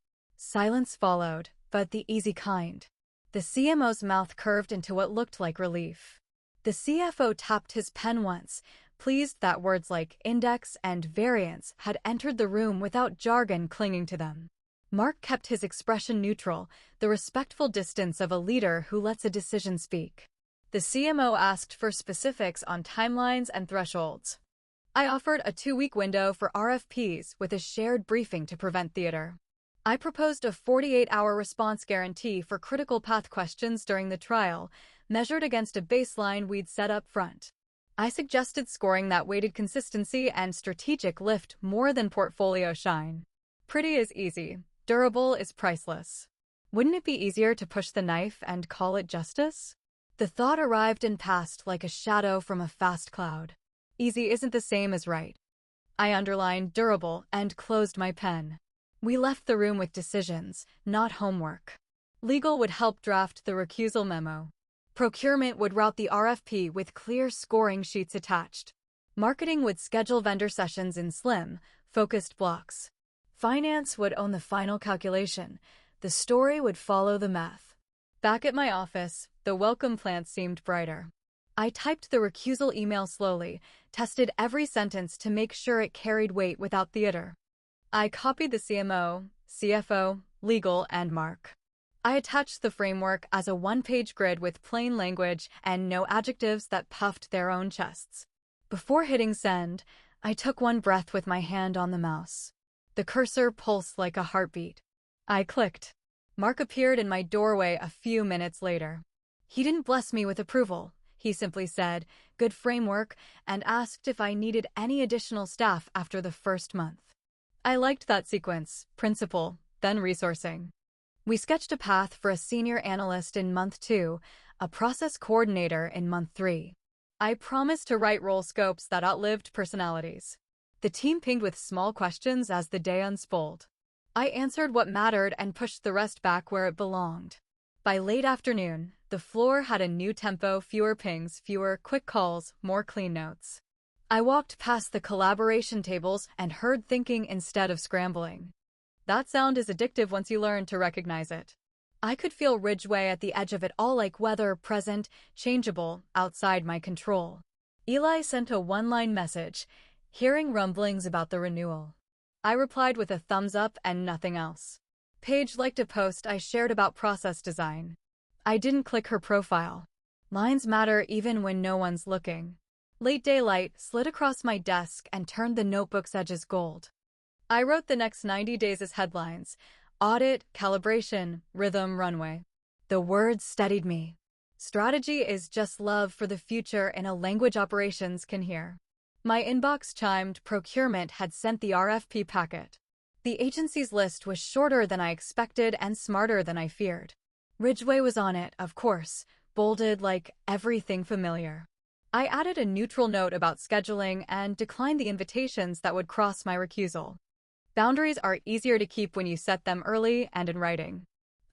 Speaker 1: Silence followed, but the easy kind. The CMO's mouth curved into what looked like relief. The CFO tapped his pen once, pleased that words like index and variance had entered the room without jargon clinging to them. Mark kept his expression neutral, the respectful distance of a leader who lets a decision speak. The CMO asked for specifics on timelines and thresholds. I offered a 2-week window for RFPs with a shared briefing to prevent theater. I proposed a 48-hour response guarantee for critical path questions during the trial, measured against a baseline we'd set up front. I suggested scoring that weighted consistency and strategic lift more than portfolio shine. Pretty is easy, durable is priceless. Wouldn't it be easier to push the knife and call it justice? The thought arrived and passed like a shadow from a fast cloud. Easy isn't the same as right. I underlined durable and closed my pen. We left the room with decisions, not homework. Legal would help draft the recusal memo. Procurement would route the RFP with clear scoring sheets attached. Marketing would schedule vendor sessions in slim, focused blocks. Finance would own the final calculation. The story would follow the math. Back at my office, the welcome plant seemed brighter. I typed the recusal email slowly, tested every sentence to make sure it carried weight without theater. I copied the CMO, CFO, legal, and Mark. I attached the framework as a 1-page grid with plain language and no adjectives that puffed their own chests. Before hitting send, I took one breath with my hand on the mouse. The cursor pulsed like a heartbeat. I clicked. Mark appeared in my doorway a few minutes later. He didn't bless me with approval. He simply said, "Good framework," and asked if I needed any additional staff after the first month. I liked that sequence, principle, then resourcing. We sketched a path for a senior analyst in month 2, a process coordinator in month 3. I promised to write role scopes that outlived personalities. The team pinged with small questions as the day unspoled. I answered what mattered and pushed the rest back where it belonged. By late afternoon, the floor had a new tempo, fewer pings, fewer quick calls, more clean notes. I walked past the collaboration tables and heard thinking instead of scrambling. That sound is addictive once you learn to recognize it. I could feel Ridgway at the edge of it all, like weather, present, changeable, outside my control. Eli sent a 1-line message, hearing rumblings about the renewal. I replied with a thumbs up and nothing else. Paige liked a post I shared about process design. I didn't click her profile. Lines matter even when no one's looking. Late daylight slid across my desk and turned the notebook's edges gold. I wrote the next 90 days as headlines: audit, calibration, rhythm, runway. The words steadied me. Strategy is just love for the future in a language operations can hear. My inbox chimed. Procurement had sent the RFP packet. The agency's list was shorter than I expected and smarter than I feared. Ridgway was on it, of course, bolded like everything familiar. I added a neutral note about scheduling and declined the invitations that would cross my recusal. Boundaries are easier to keep when you set them early and in writing.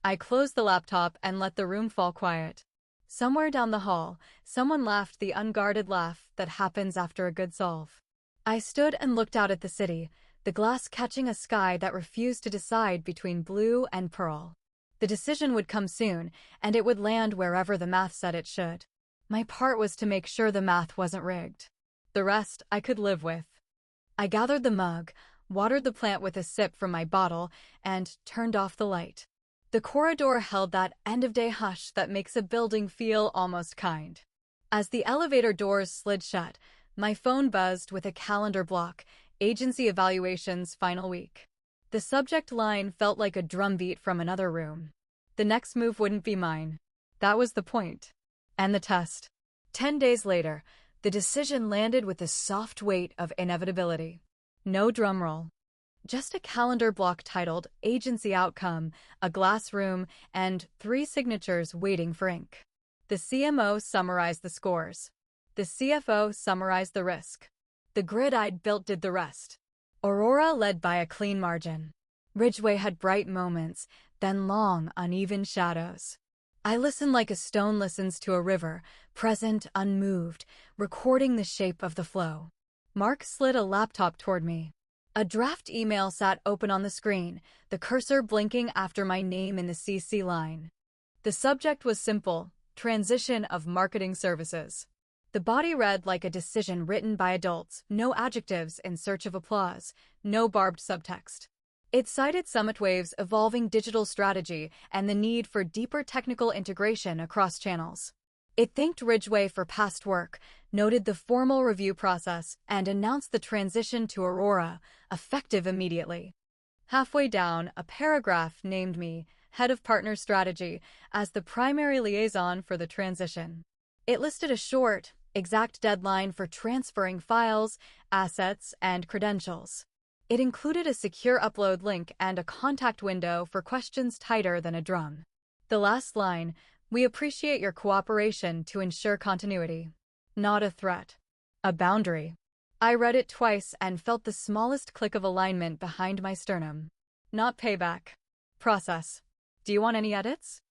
Speaker 1: I closed the laptop and let the room fall quiet. Somewhere down the hall, someone laughed the unguarded laugh that happens after a good solve. I stood and looked out at the city, the glass catching a sky that refused to decide between blue and pearl. The decision would come soon, and it would land wherever the math said it should. My part was to make sure the math wasn't rigged. The rest I could live with. I gathered the mug, watered the plant with a sip from my bottle, and turned off the light. The corridor held that end-of-day hush that makes a building feel almost kind. As the elevator doors slid shut, my phone buzzed with a calendar block, agency evaluations final week. The subject line felt like a drumbeat from another room. The next move wouldn't be mine. That was the point. And the test. 10 days later, the decision landed with the soft weight of inevitability. No drumroll. Just a calendar block titled Agency Outcome, a glass room, and 3 signatures waiting for ink. The CMO summarized the scores. The CFO summarized the risk. The grid I'd built did the rest. Aurora led by a clean margin. Ridgeway had bright moments, then long, uneven shadows. I listened like a stone listens to a river, present, unmoved, recording the shape of the flow. Mark slid a laptop toward me. A draft email sat open on the screen, the cursor blinking after my name in the CC line. The subject was simple: transition of marketing services. The body read like a decision written by adults, no adjectives in search of applause, no barbed subtext. It cited SummitWave's evolving digital strategy and the need for deeper technical integration across channels. It thanked Ridgeway for past work, noted the formal review process, and announced the transition to Aurora, effective immediately. Halfway down, a paragraph named me Head of Partner Strategy as the primary liaison for the transition. It listed a short, exact deadline for transferring files, assets, and credentials. It included a secure upload link and a contact window for questions tighter than a drum. The last line, "We appreciate your cooperation to ensure continuity." Not a threat. A boundary. I read it twice and felt the smallest click of alignment behind my sternum. Not payback. Process. "Do you want any edits?"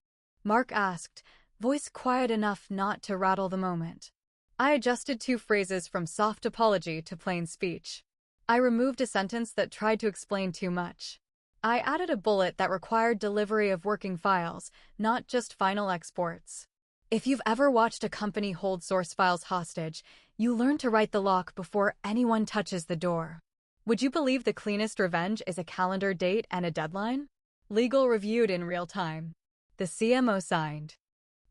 Speaker 1: Mark asked, voice quiet enough not to rattle the moment. I adjusted 2 phrases from soft apology to plain speech. I removed a sentence that tried to explain too much. I added a bullet that required delivery of working files, not just final exports. If you've ever watched a company hold source files hostage, you learn to write the lock before anyone touches the door. Would you believe the cleanest revenge is a calendar date and a deadline? Legal reviewed in real time. The CMO signed.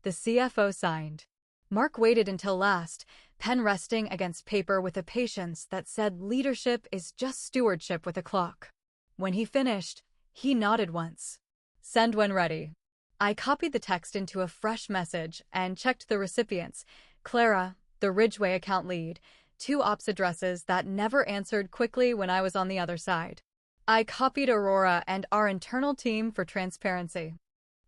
Speaker 1: The CFO signed. Mark waited until last, pen resting against paper with a patience that said leadership is just stewardship with a clock. When he finished, he nodded once. "Send when ready." I copied the text into a fresh message and checked the recipients. Clara, the Ridgeway account lead, 2 ops addresses that never answered quickly when I was on the other side. I copied Aurora and our internal team for transparency.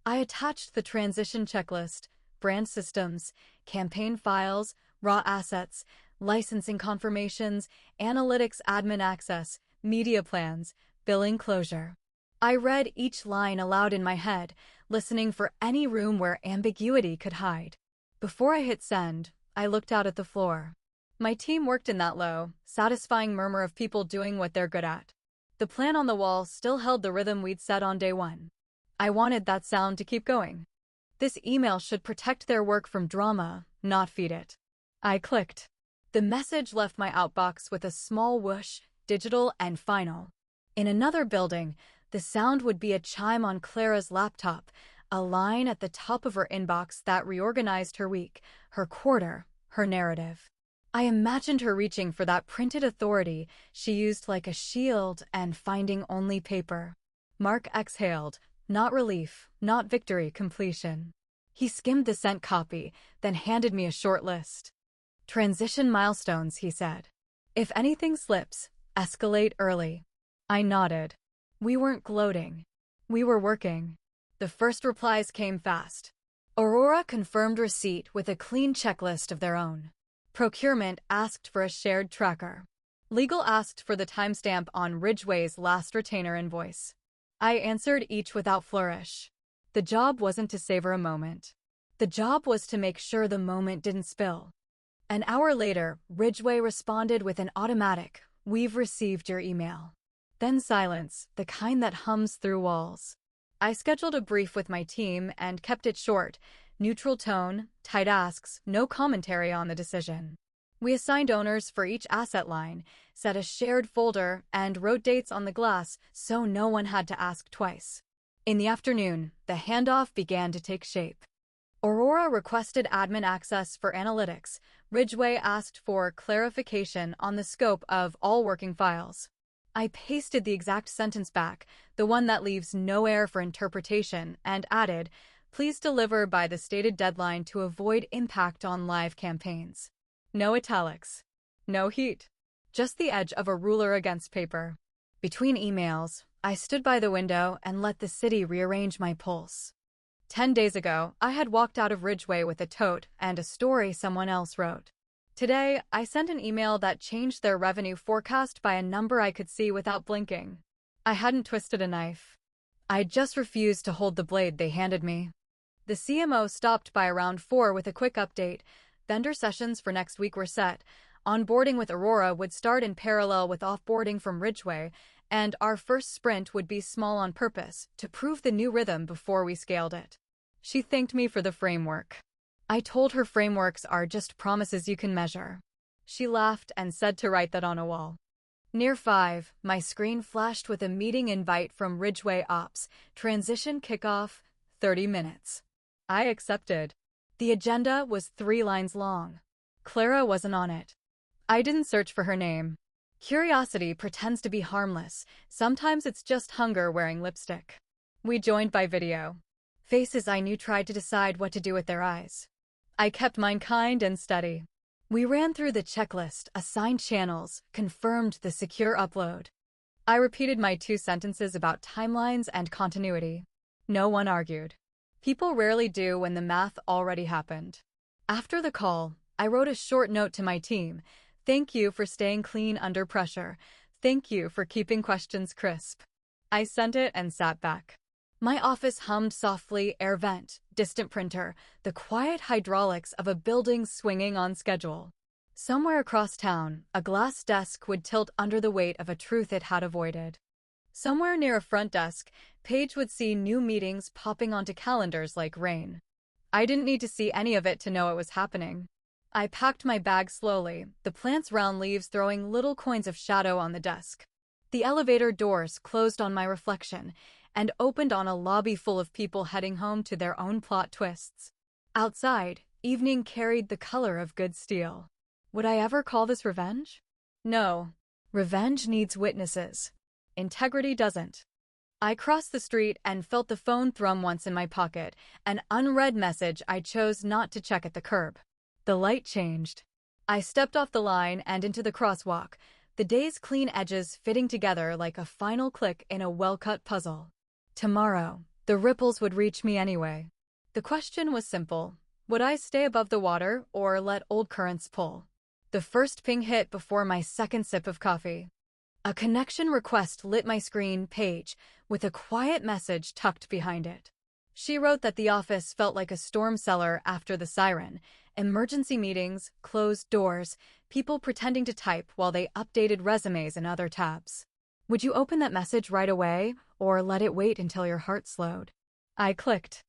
Speaker 1: I attached the transition checklist, brand systems, campaign files, raw assets, licensing confirmations, analytics admin access, media plans, billing closure. I read each line aloud in my head, listening for any room where ambiguity could hide. Before I hit send, I looked out at the floor. My team worked in that low, satisfying murmur of people doing what they're good at. The plan on the wall still held the rhythm we'd set on day 1. I wanted that sound to keep going. This email should protect their work from drama, not feed it. I clicked. The message left my outbox with a small whoosh, digital and final. In another building, the sound would be a chime on Clara's laptop, a line at the top of her inbox that reorganized her week, her quarter, her narrative. I imagined her reaching for that printed authority she used like a shield and finding only paper. Mark exhaled, not relief, not victory, completion. He skimmed the sent copy, then handed me a short list. "Transition milestones," he said. "If anything slips, escalate early." I nodded. We weren't gloating. We were working. The first replies came fast. Aurora confirmed receipt with a clean checklist of their own. Procurement asked for a shared tracker. Legal asked for the timestamp on Ridgeway's last retainer invoice. I answered each without flourish. The job wasn't to savor a moment. The job was to make sure the moment didn't spill. An hour later, Ridgway responded with an automatic, "We've received your email." Then silence, the kind that hums through walls. I scheduled a brief with my team and kept it short, neutral tone, tight asks, no commentary on the decision. We assigned owners for each asset line, set a shared folder, and wrote dates on the glass so no one had to ask twice. In the afternoon, the handoff began to take shape. Aurora requested admin access for analytics. Ridgway asked for clarification on the scope of all working files. I pasted the exact sentence back, the one that leaves no air for interpretation, and added, "Please deliver by the stated deadline to avoid impact on live campaigns." No italics. No heat. Just the edge of a ruler against paper. Between emails, I stood by the window and let the city rearrange my pulse. 10 days ago, I had walked out of Ridgway with a tote and a story someone else wrote. Today, I sent an email that changed their revenue forecast by a number I could see without blinking. I hadn't twisted a knife. I just refused to hold the blade they handed me. The CMO stopped by around 4 with a quick update. Vendor sessions for next week were set. Onboarding with Aurora would start in parallel with offboarding from Ridgway, and our first sprint would be small on purpose, to prove the new rhythm before we scaled it. She thanked me for the framework. I told her frameworks are just promises you can measure. She laughed and said to write that on a wall. Near 5, my screen flashed with a meeting invite from Ridgway Ops, transition kickoff, 30 minutes. I accepted. The agenda was 3 lines long. Clara wasn't on it. I didn't search for her name. Curiosity pretends to be harmless. Sometimes it's just hunger wearing lipstick. We joined by video. Faces I knew tried to decide what to do with their eyes. I kept mine kind and steady. We ran through the checklist, assigned channels, confirmed the secure upload. I repeated my 2 sentences about timelines and continuity. No one argued. People rarely do when the math already happened. After the call, I wrote a short note to my team. "Thank you for staying clean under pressure. Thank you for keeping questions crisp." I sent it and sat back. My office hummed softly, air vent, distant printer, the quiet hydraulics of a building swinging on schedule. Somewhere across town, a glass desk would tilt under the weight of a truth it had avoided. Somewhere near a front desk, Paige would see new meetings popping onto calendars like rain. I didn't need to see any of it to know it was happening. I packed my bag slowly, the plant's round leaves throwing little coins of shadow on the desk. The elevator doors closed on my reflection and opened on a lobby full of people heading home to their own plot twists. Outside, evening carried the color of good steel. Would I ever call this revenge? No. Revenge needs witnesses. Integrity doesn't. I crossed the street and felt the phone thrum once in my pocket, an unread message I chose not to check at the curb. The light changed. I stepped off the line and into the crosswalk, the day's clean edges fitting together like a final click in a well-cut puzzle. Tomorrow, the ripples would reach me anyway. The question was simple. Would I stay above the water or let old currents pull? The first ping hit before my second sip of coffee. A connection request lit my screen page with a quiet message tucked behind it. She wrote that the office felt like a storm cellar after the siren. Emergency meetings, closed doors, people pretending to type while they updated resumes and other tabs. Would you open that message right away, or let it wait until your heart slowed? I clicked.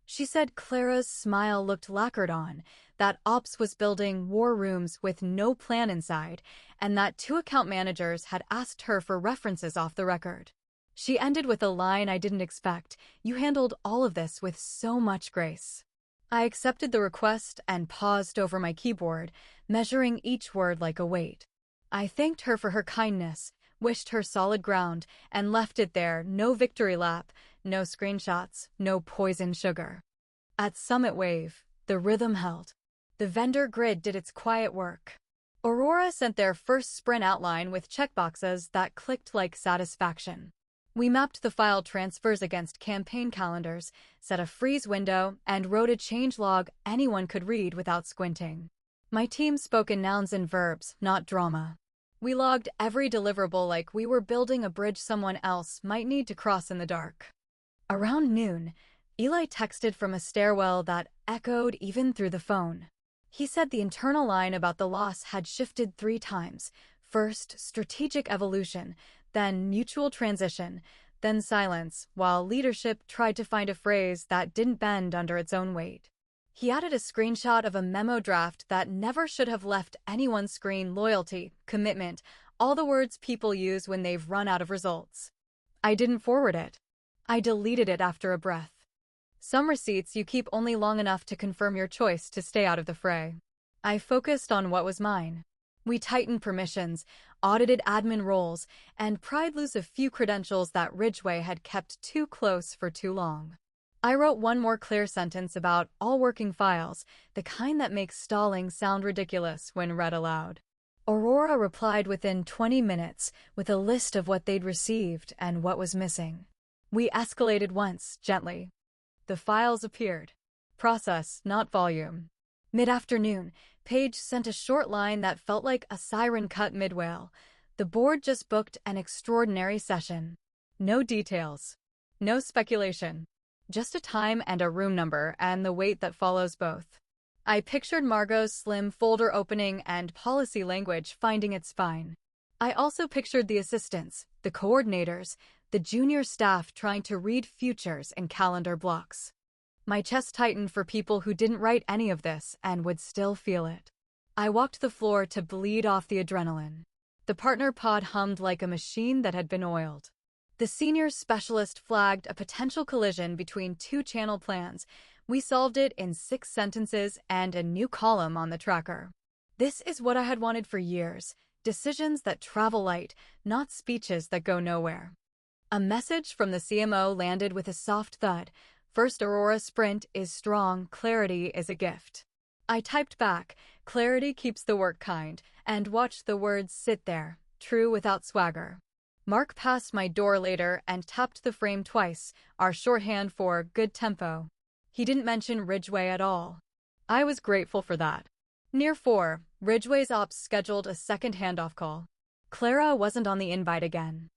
Speaker 1: She said Clara's smile looked lacquered on, that Ops was building war rooms with no plan inside, and that 2 account managers had asked her for references off the record. She ended with a line I didn't expect. "You handled all of this with so much grace." I accepted the request and paused over my keyboard, measuring each word like a weight. I thanked her for her kindness, wished her solid ground, and left it there, no victory lap, no screenshots, no poison sugar. At Summit Wave, the rhythm held. The vendor grid did its quiet work. Aurora sent their first sprint outline with checkboxes that clicked like satisfaction. We mapped the file transfers against campaign calendars, set a freeze window, and wrote a change log anyone could read without squinting. My team spoke in nouns and verbs, not drama. We logged every deliverable like we were building a bridge someone else might need to cross in the dark. Around noon, Eli texted from a stairwell that echoed even through the phone. He said the internal line about the loss had shifted 3 times. First, strategic evolution, then mutual transition, then silence, while leadership tried to find a phrase that didn't bend under its own weight. He added a screenshot of a memo draft that never should have left anyone's screen: loyalty, commitment, all the words people use when they've run out of results. I didn't forward it. I deleted it after a breath. Some receipts you keep only long enough to confirm your choice to stay out of the fray. I focused on what was mine. We tightened permissions, audited admin roles, and pried loose a few credentials that Ridgway had kept too close for too long. I wrote one more clear sentence about all working files, the kind that makes stalling sound ridiculous when read aloud. Aurora replied within 20 minutes with a list of what they'd received and what was missing. We escalated once, gently. The files appeared. Process, not volume. Mid-afternoon, Paige sent a short line that felt like a siren cut mid-wail. The board just booked an extraordinary session. No details. No speculation. Just a time and a room number and the wait that follows both. I pictured Margot's slim folder opening and policy language finding its spine. I also pictured the assistants, the coordinators, the junior staff trying to read futures in calendar blocks. My chest tightened for people who didn't write any of this and would still feel it. I walked the floor to bleed off the adrenaline. The partner pod hummed like a machine that had been oiled. The senior specialist flagged a potential collision between 2 channel plans. We solved it in 6 sentences and a new column on the tracker. This is what I had wanted for years. Decisions that travel light, not speeches that go nowhere. A message from the CMO landed with a soft thud. First Aurora sprint is strong, clarity is a gift. I typed back, clarity keeps the work kind, and watched the words sit there, true without swagger. Mark passed my door later and tapped the frame twice, our shorthand for good tempo. He didn't mention Ridgway at all. I was grateful for that. Near 4, Ridgway's ops scheduled a second handoff call. Clara wasn't on the invite again.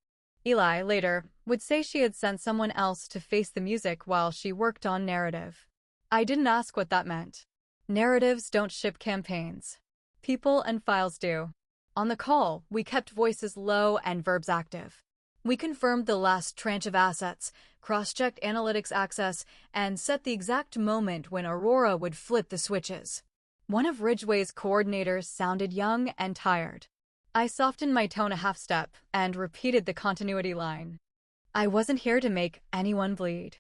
Speaker 1: Eli, later, would say she had sent someone else to face the music while she worked on narrative. I didn't ask what that meant. Narratives don't ship campaigns. People and files do. On the call, we kept voices low and verbs active. We confirmed the last tranche of assets, cross-checked analytics access, and set the exact moment when Aurora would flip the switches. One of Ridgway's coordinators sounded young and tired. I softened my tone a half step and repeated the continuity line. I wasn't here to make anyone bleed.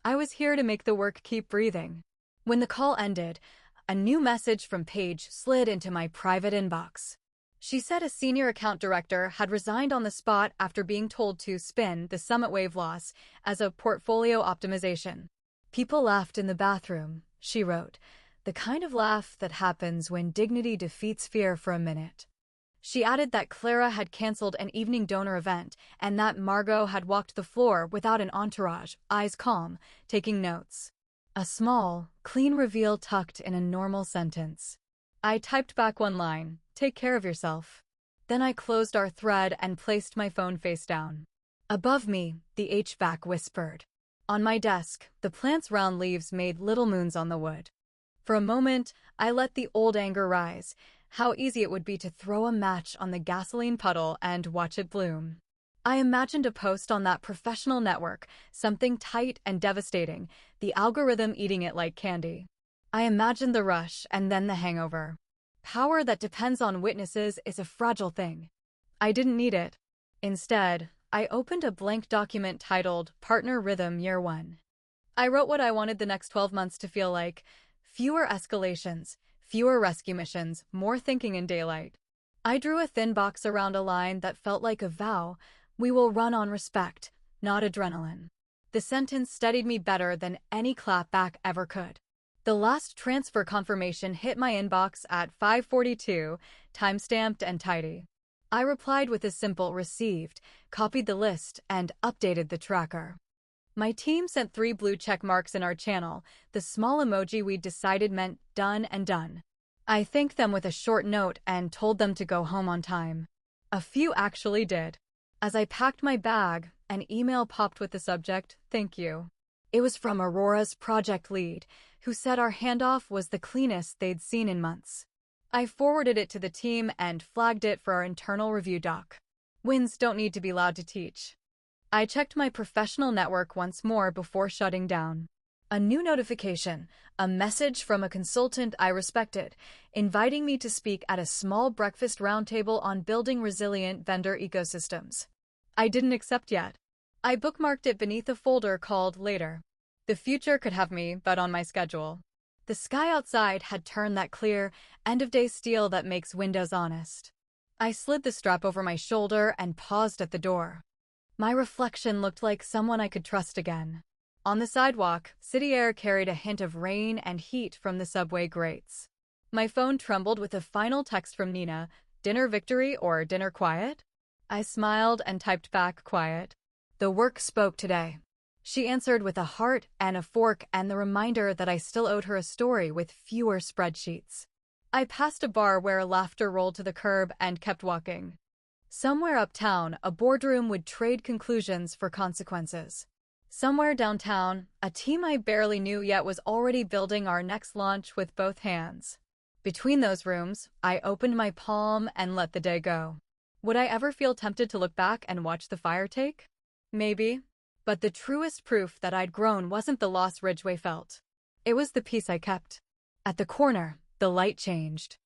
Speaker 1: I was here to make the work keep breathing. When the call ended, a new message from Paige slid into my private inbox. She said a senior account director had resigned on the spot after being told to spin the Summit Wave loss as a portfolio optimization. People laughed in the bathroom, she wrote, the kind of laugh that happens when dignity defeats fear for a minute. She added that Clara had canceled an evening donor event and that Margot had walked the floor without an entourage, eyes calm, taking notes. A small, clean reveal tucked in a normal sentence. I typed back one line, take care of yourself. Then I closed our thread and placed my phone face down. Above me, the HVAC whispered. On my desk, the plant's round leaves made little moons on the wood. For a moment, I let the old anger rise. How easy it would be to throw a match on the gasoline puddle and watch it bloom. I imagined a post on that professional network, something tight and devastating, the algorithm eating it like candy. I imagined the rush and then the hangover. Power that depends on witnesses is a fragile thing. I didn't need it. Instead, I opened a blank document titled Partner Rhythm Year 1. I wrote what I wanted the next 12 months to feel like: fewer escalations, fewer rescue missions, more thinking in daylight. I drew a thin box around a line that felt like a vow: we will run on respect, not adrenaline. The sentence steadied me better than any clapback ever could. The last transfer confirmation hit my inbox at 5:42, timestamped and tidy. I replied with a simple received, copied the list, and updated the tracker. My team sent 3 blue check marks in our channel, the small emoji we'd decided meant done and done. I thanked them with a short note and told them to go home on time. A few actually did. As I packed my bag, an email popped with the subject, "Thank you." It was from Aurora's project lead, who said our handoff was the cleanest they'd seen in months. I forwarded it to the team and flagged it for our internal review doc. Wins don't need to be loud to teach. I checked my professional network once more before shutting down. A new notification, a message from a consultant I respected, inviting me to speak at a small breakfast roundtable on building resilient vendor ecosystems. I didn't accept yet. I bookmarked it beneath a folder called Later. The future could have me, but on my schedule. The sky outside had turned that clear, end-of-day steel that makes windows honest. I slid the strap over my shoulder and paused at the door. My reflection looked like someone I could trust again. On the sidewalk, city air carried a hint of rain and heat from the subway grates. My phone trembled with a final text from Nina, "Dinner victory or dinner quiet?" I smiled and typed back, "Quiet." The work spoke today. She answered with a heart and a fork and the reminder that I still owed her a story with fewer spreadsheets. I passed a bar where laughter rolled to the curb and kept walking. Somewhere uptown, a boardroom would trade conclusions for consequences. Somewhere downtown, a team I barely knew yet was already building our next launch with both hands. Between those rooms, I opened my palm and let the day go. Would I ever feel tempted to look back and watch the fire take? Maybe. But the truest proof that I'd grown wasn't the loss Ridgway felt. It was the peace I kept. At the corner, the light changed.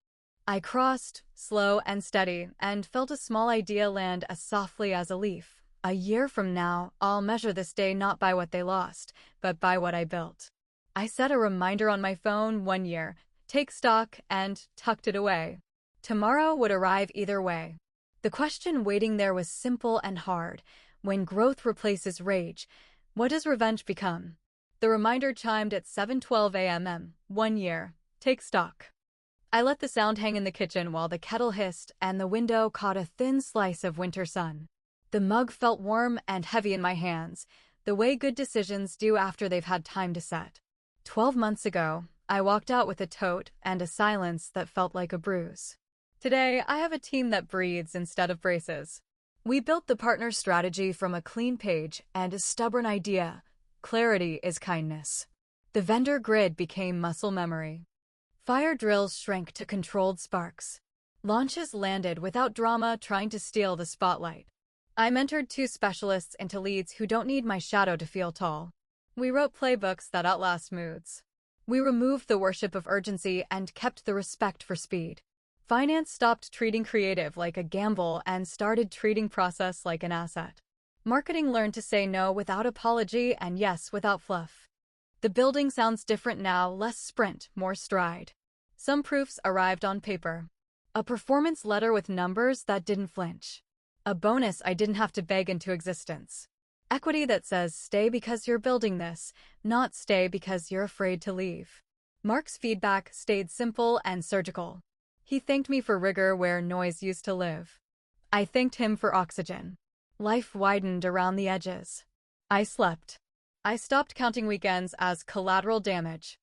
Speaker 1: I crossed, slow and steady, and felt a small idea land as softly as a leaf. A year from now, I'll measure this day not by what they lost, but by what I built. I set a reminder on my phone 1 year, take stock, and tucked it away. Tomorrow would arrive either way. The question waiting there was simple and hard. When growth replaces rage, what does revenge become? The reminder chimed at 7:12 a.m. 1 year, take stock. I let the sound hang in the kitchen while the kettle hissed and the window caught a thin slice of winter sun. The mug felt warm and heavy in my hands, the way good decisions do after they've had time to set. 12 months ago, I walked out with a tote and a silence that felt like a bruise. Today, I have a team that breathes instead of braces. We built the partner strategy from a clean page and a stubborn idea. Clarity is kindness. The vendor grid became muscle memory. Fire drills shrank to controlled sparks. Launches landed without drama trying to steal the spotlight. I mentored 2 specialists into leads who don't need my shadow to feel tall. We wrote playbooks that outlast moods. We removed the worship of urgency and kept the respect for speed. Finance stopped treating creative like a gamble and started treating process like an asset. Marketing learned to say no without apology and yes without fluff. The building sounds different now, less sprint, more stride. Some proofs arrived on paper. A performance letter with numbers that didn't flinch. A bonus I didn't have to beg into existence. Equity that says stay because you're building this, not stay because you're afraid to leave. Mark's feedback stayed simple and surgical. He thanked me for rigor where noise used to live. I thanked him for oxygen. Life widened around the edges. I slept. I stopped counting weekends as collateral damage.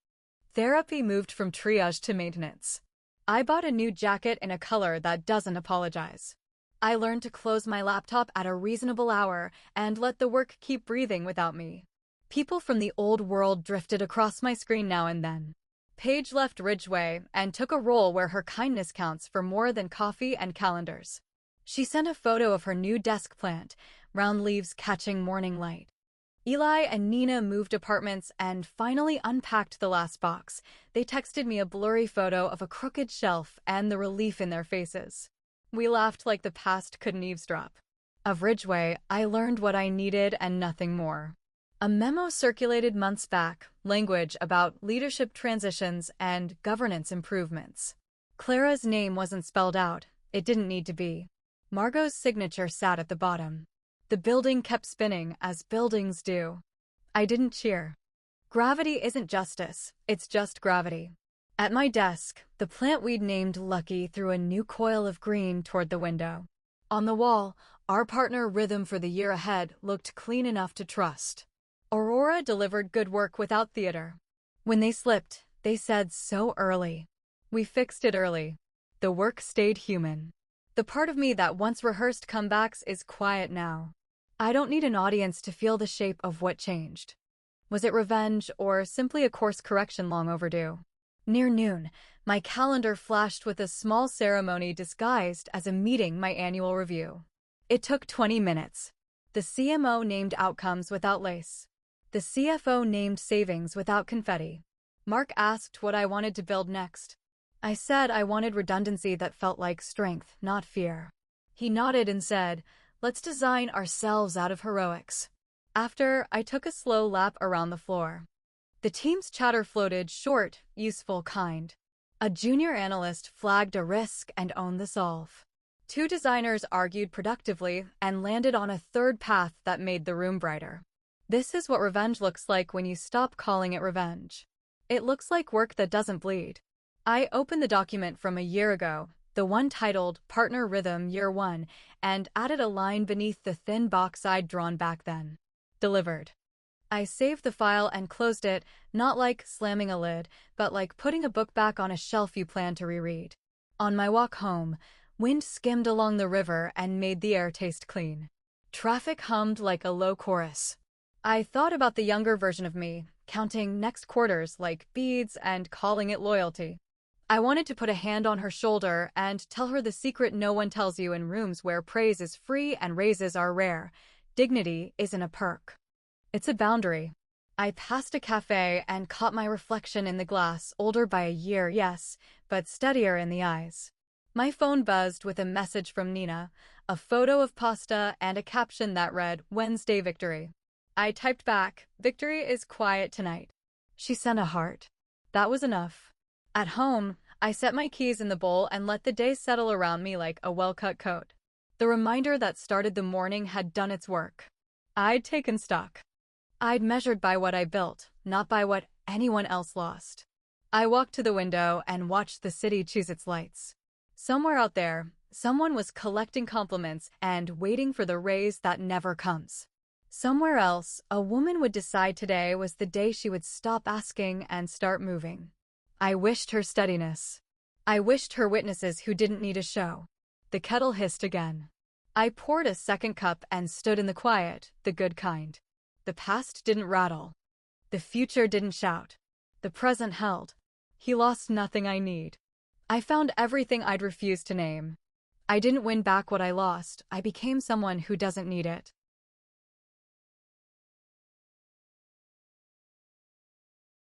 Speaker 1: Therapy moved from triage to maintenance. I bought a new jacket in a color that doesn't apologize. I learned to close my laptop at a reasonable hour and let the work keep breathing without me. People from the old world drifted across my screen now and then. Paige left Ridgway and took a role where her kindness counts for more than coffee and calendars. She sent a photo of her new desk plant, round leaves catching morning light. Eli and Nina moved apartments and finally unpacked the last box. They texted me a blurry photo of a crooked shelf and the relief in their faces. We laughed like the past couldn't eavesdrop. Of Ridgway, I learned what I needed and nothing more. A memo circulated months back, language about leadership transitions and governance improvements. Clara's name wasn't spelled out. It didn't need to be. Margot's signature sat at the bottom. The building kept spinning, as buildings do. I didn't cheer. Gravity isn't justice, it's just gravity. At my desk, the plant we'd named Lucky threw a new coil of green toward the window. On the wall, our partner rhythm for the year ahead looked clean enough to trust. Aurora delivered good work without theater. When they slipped, they said so early. We fixed it early. The work stayed human. The part of me that once rehearsed comebacks is quiet now. I don't need an audience to feel the shape of what changed. Was it revenge or simply a course correction long overdue? Near noon, my calendar flashed with a small ceremony disguised as a meeting my annual review. It took 20 minutes. The CMO named outcomes without lace. The CFO named savings without confetti. Mark asked what I wanted to build next. I said I wanted redundancy that felt like strength, not fear. He nodded and said, "Let's design ourselves out of heroics." After, I took a slow lap around the floor. The team's chatter floated, short, useful, kind. A junior analyst flagged a risk and owned the solve. Two designers argued productively and landed on a third path that made the room brighter. This is what revenge looks like when you stop calling it revenge. It looks like work that doesn't bleed. I opened the document from a year ago, the one titled Partner Rhythm Year 1, and added a line beneath the thin box I'd drawn back then. Delivered. I saved the file and closed it, not like slamming a lid, but like putting a book back on a shelf you plan to reread. On my walk home, wind skimmed along the river and made the air taste clean. Traffic hummed like a low chorus. I thought about the younger version of me, counting next quarters like beads and calling it loyalty. I wanted to put a hand on her shoulder and tell her the secret no one tells you in rooms where praise is free and raises are rare. Dignity isn't a perk. It's a boundary. I passed a cafe and caught my reflection in the glass, older by a year, yes, but steadier in the eyes. My phone buzzed with a message from Nina, a photo of pasta and a caption that read, "Wednesday victory." I typed back, "Victory is quiet tonight." She sent a heart. That was enough. At home, I set my keys in the bowl and let the day settle around me like a well-cut coat. The reminder that started the morning had done its work. I'd taken stock. I'd measured by what I built, not by what anyone else lost. I walked to the window and watched the city choose its lights. Somewhere out there, someone was collecting compliments and waiting for the raise that never comes. Somewhere else, a woman would decide today was the day she would stop asking and start moving. I wished her steadiness. I wished her witnesses who didn't need a show. The kettle hissed again. I poured a second cup and stood in the quiet, the good kind. The past didn't rattle. The future didn't shout. The present held. He lost nothing I need. I found everything I'd refused to name. I didn't win back what I lost. I became someone who doesn't need it.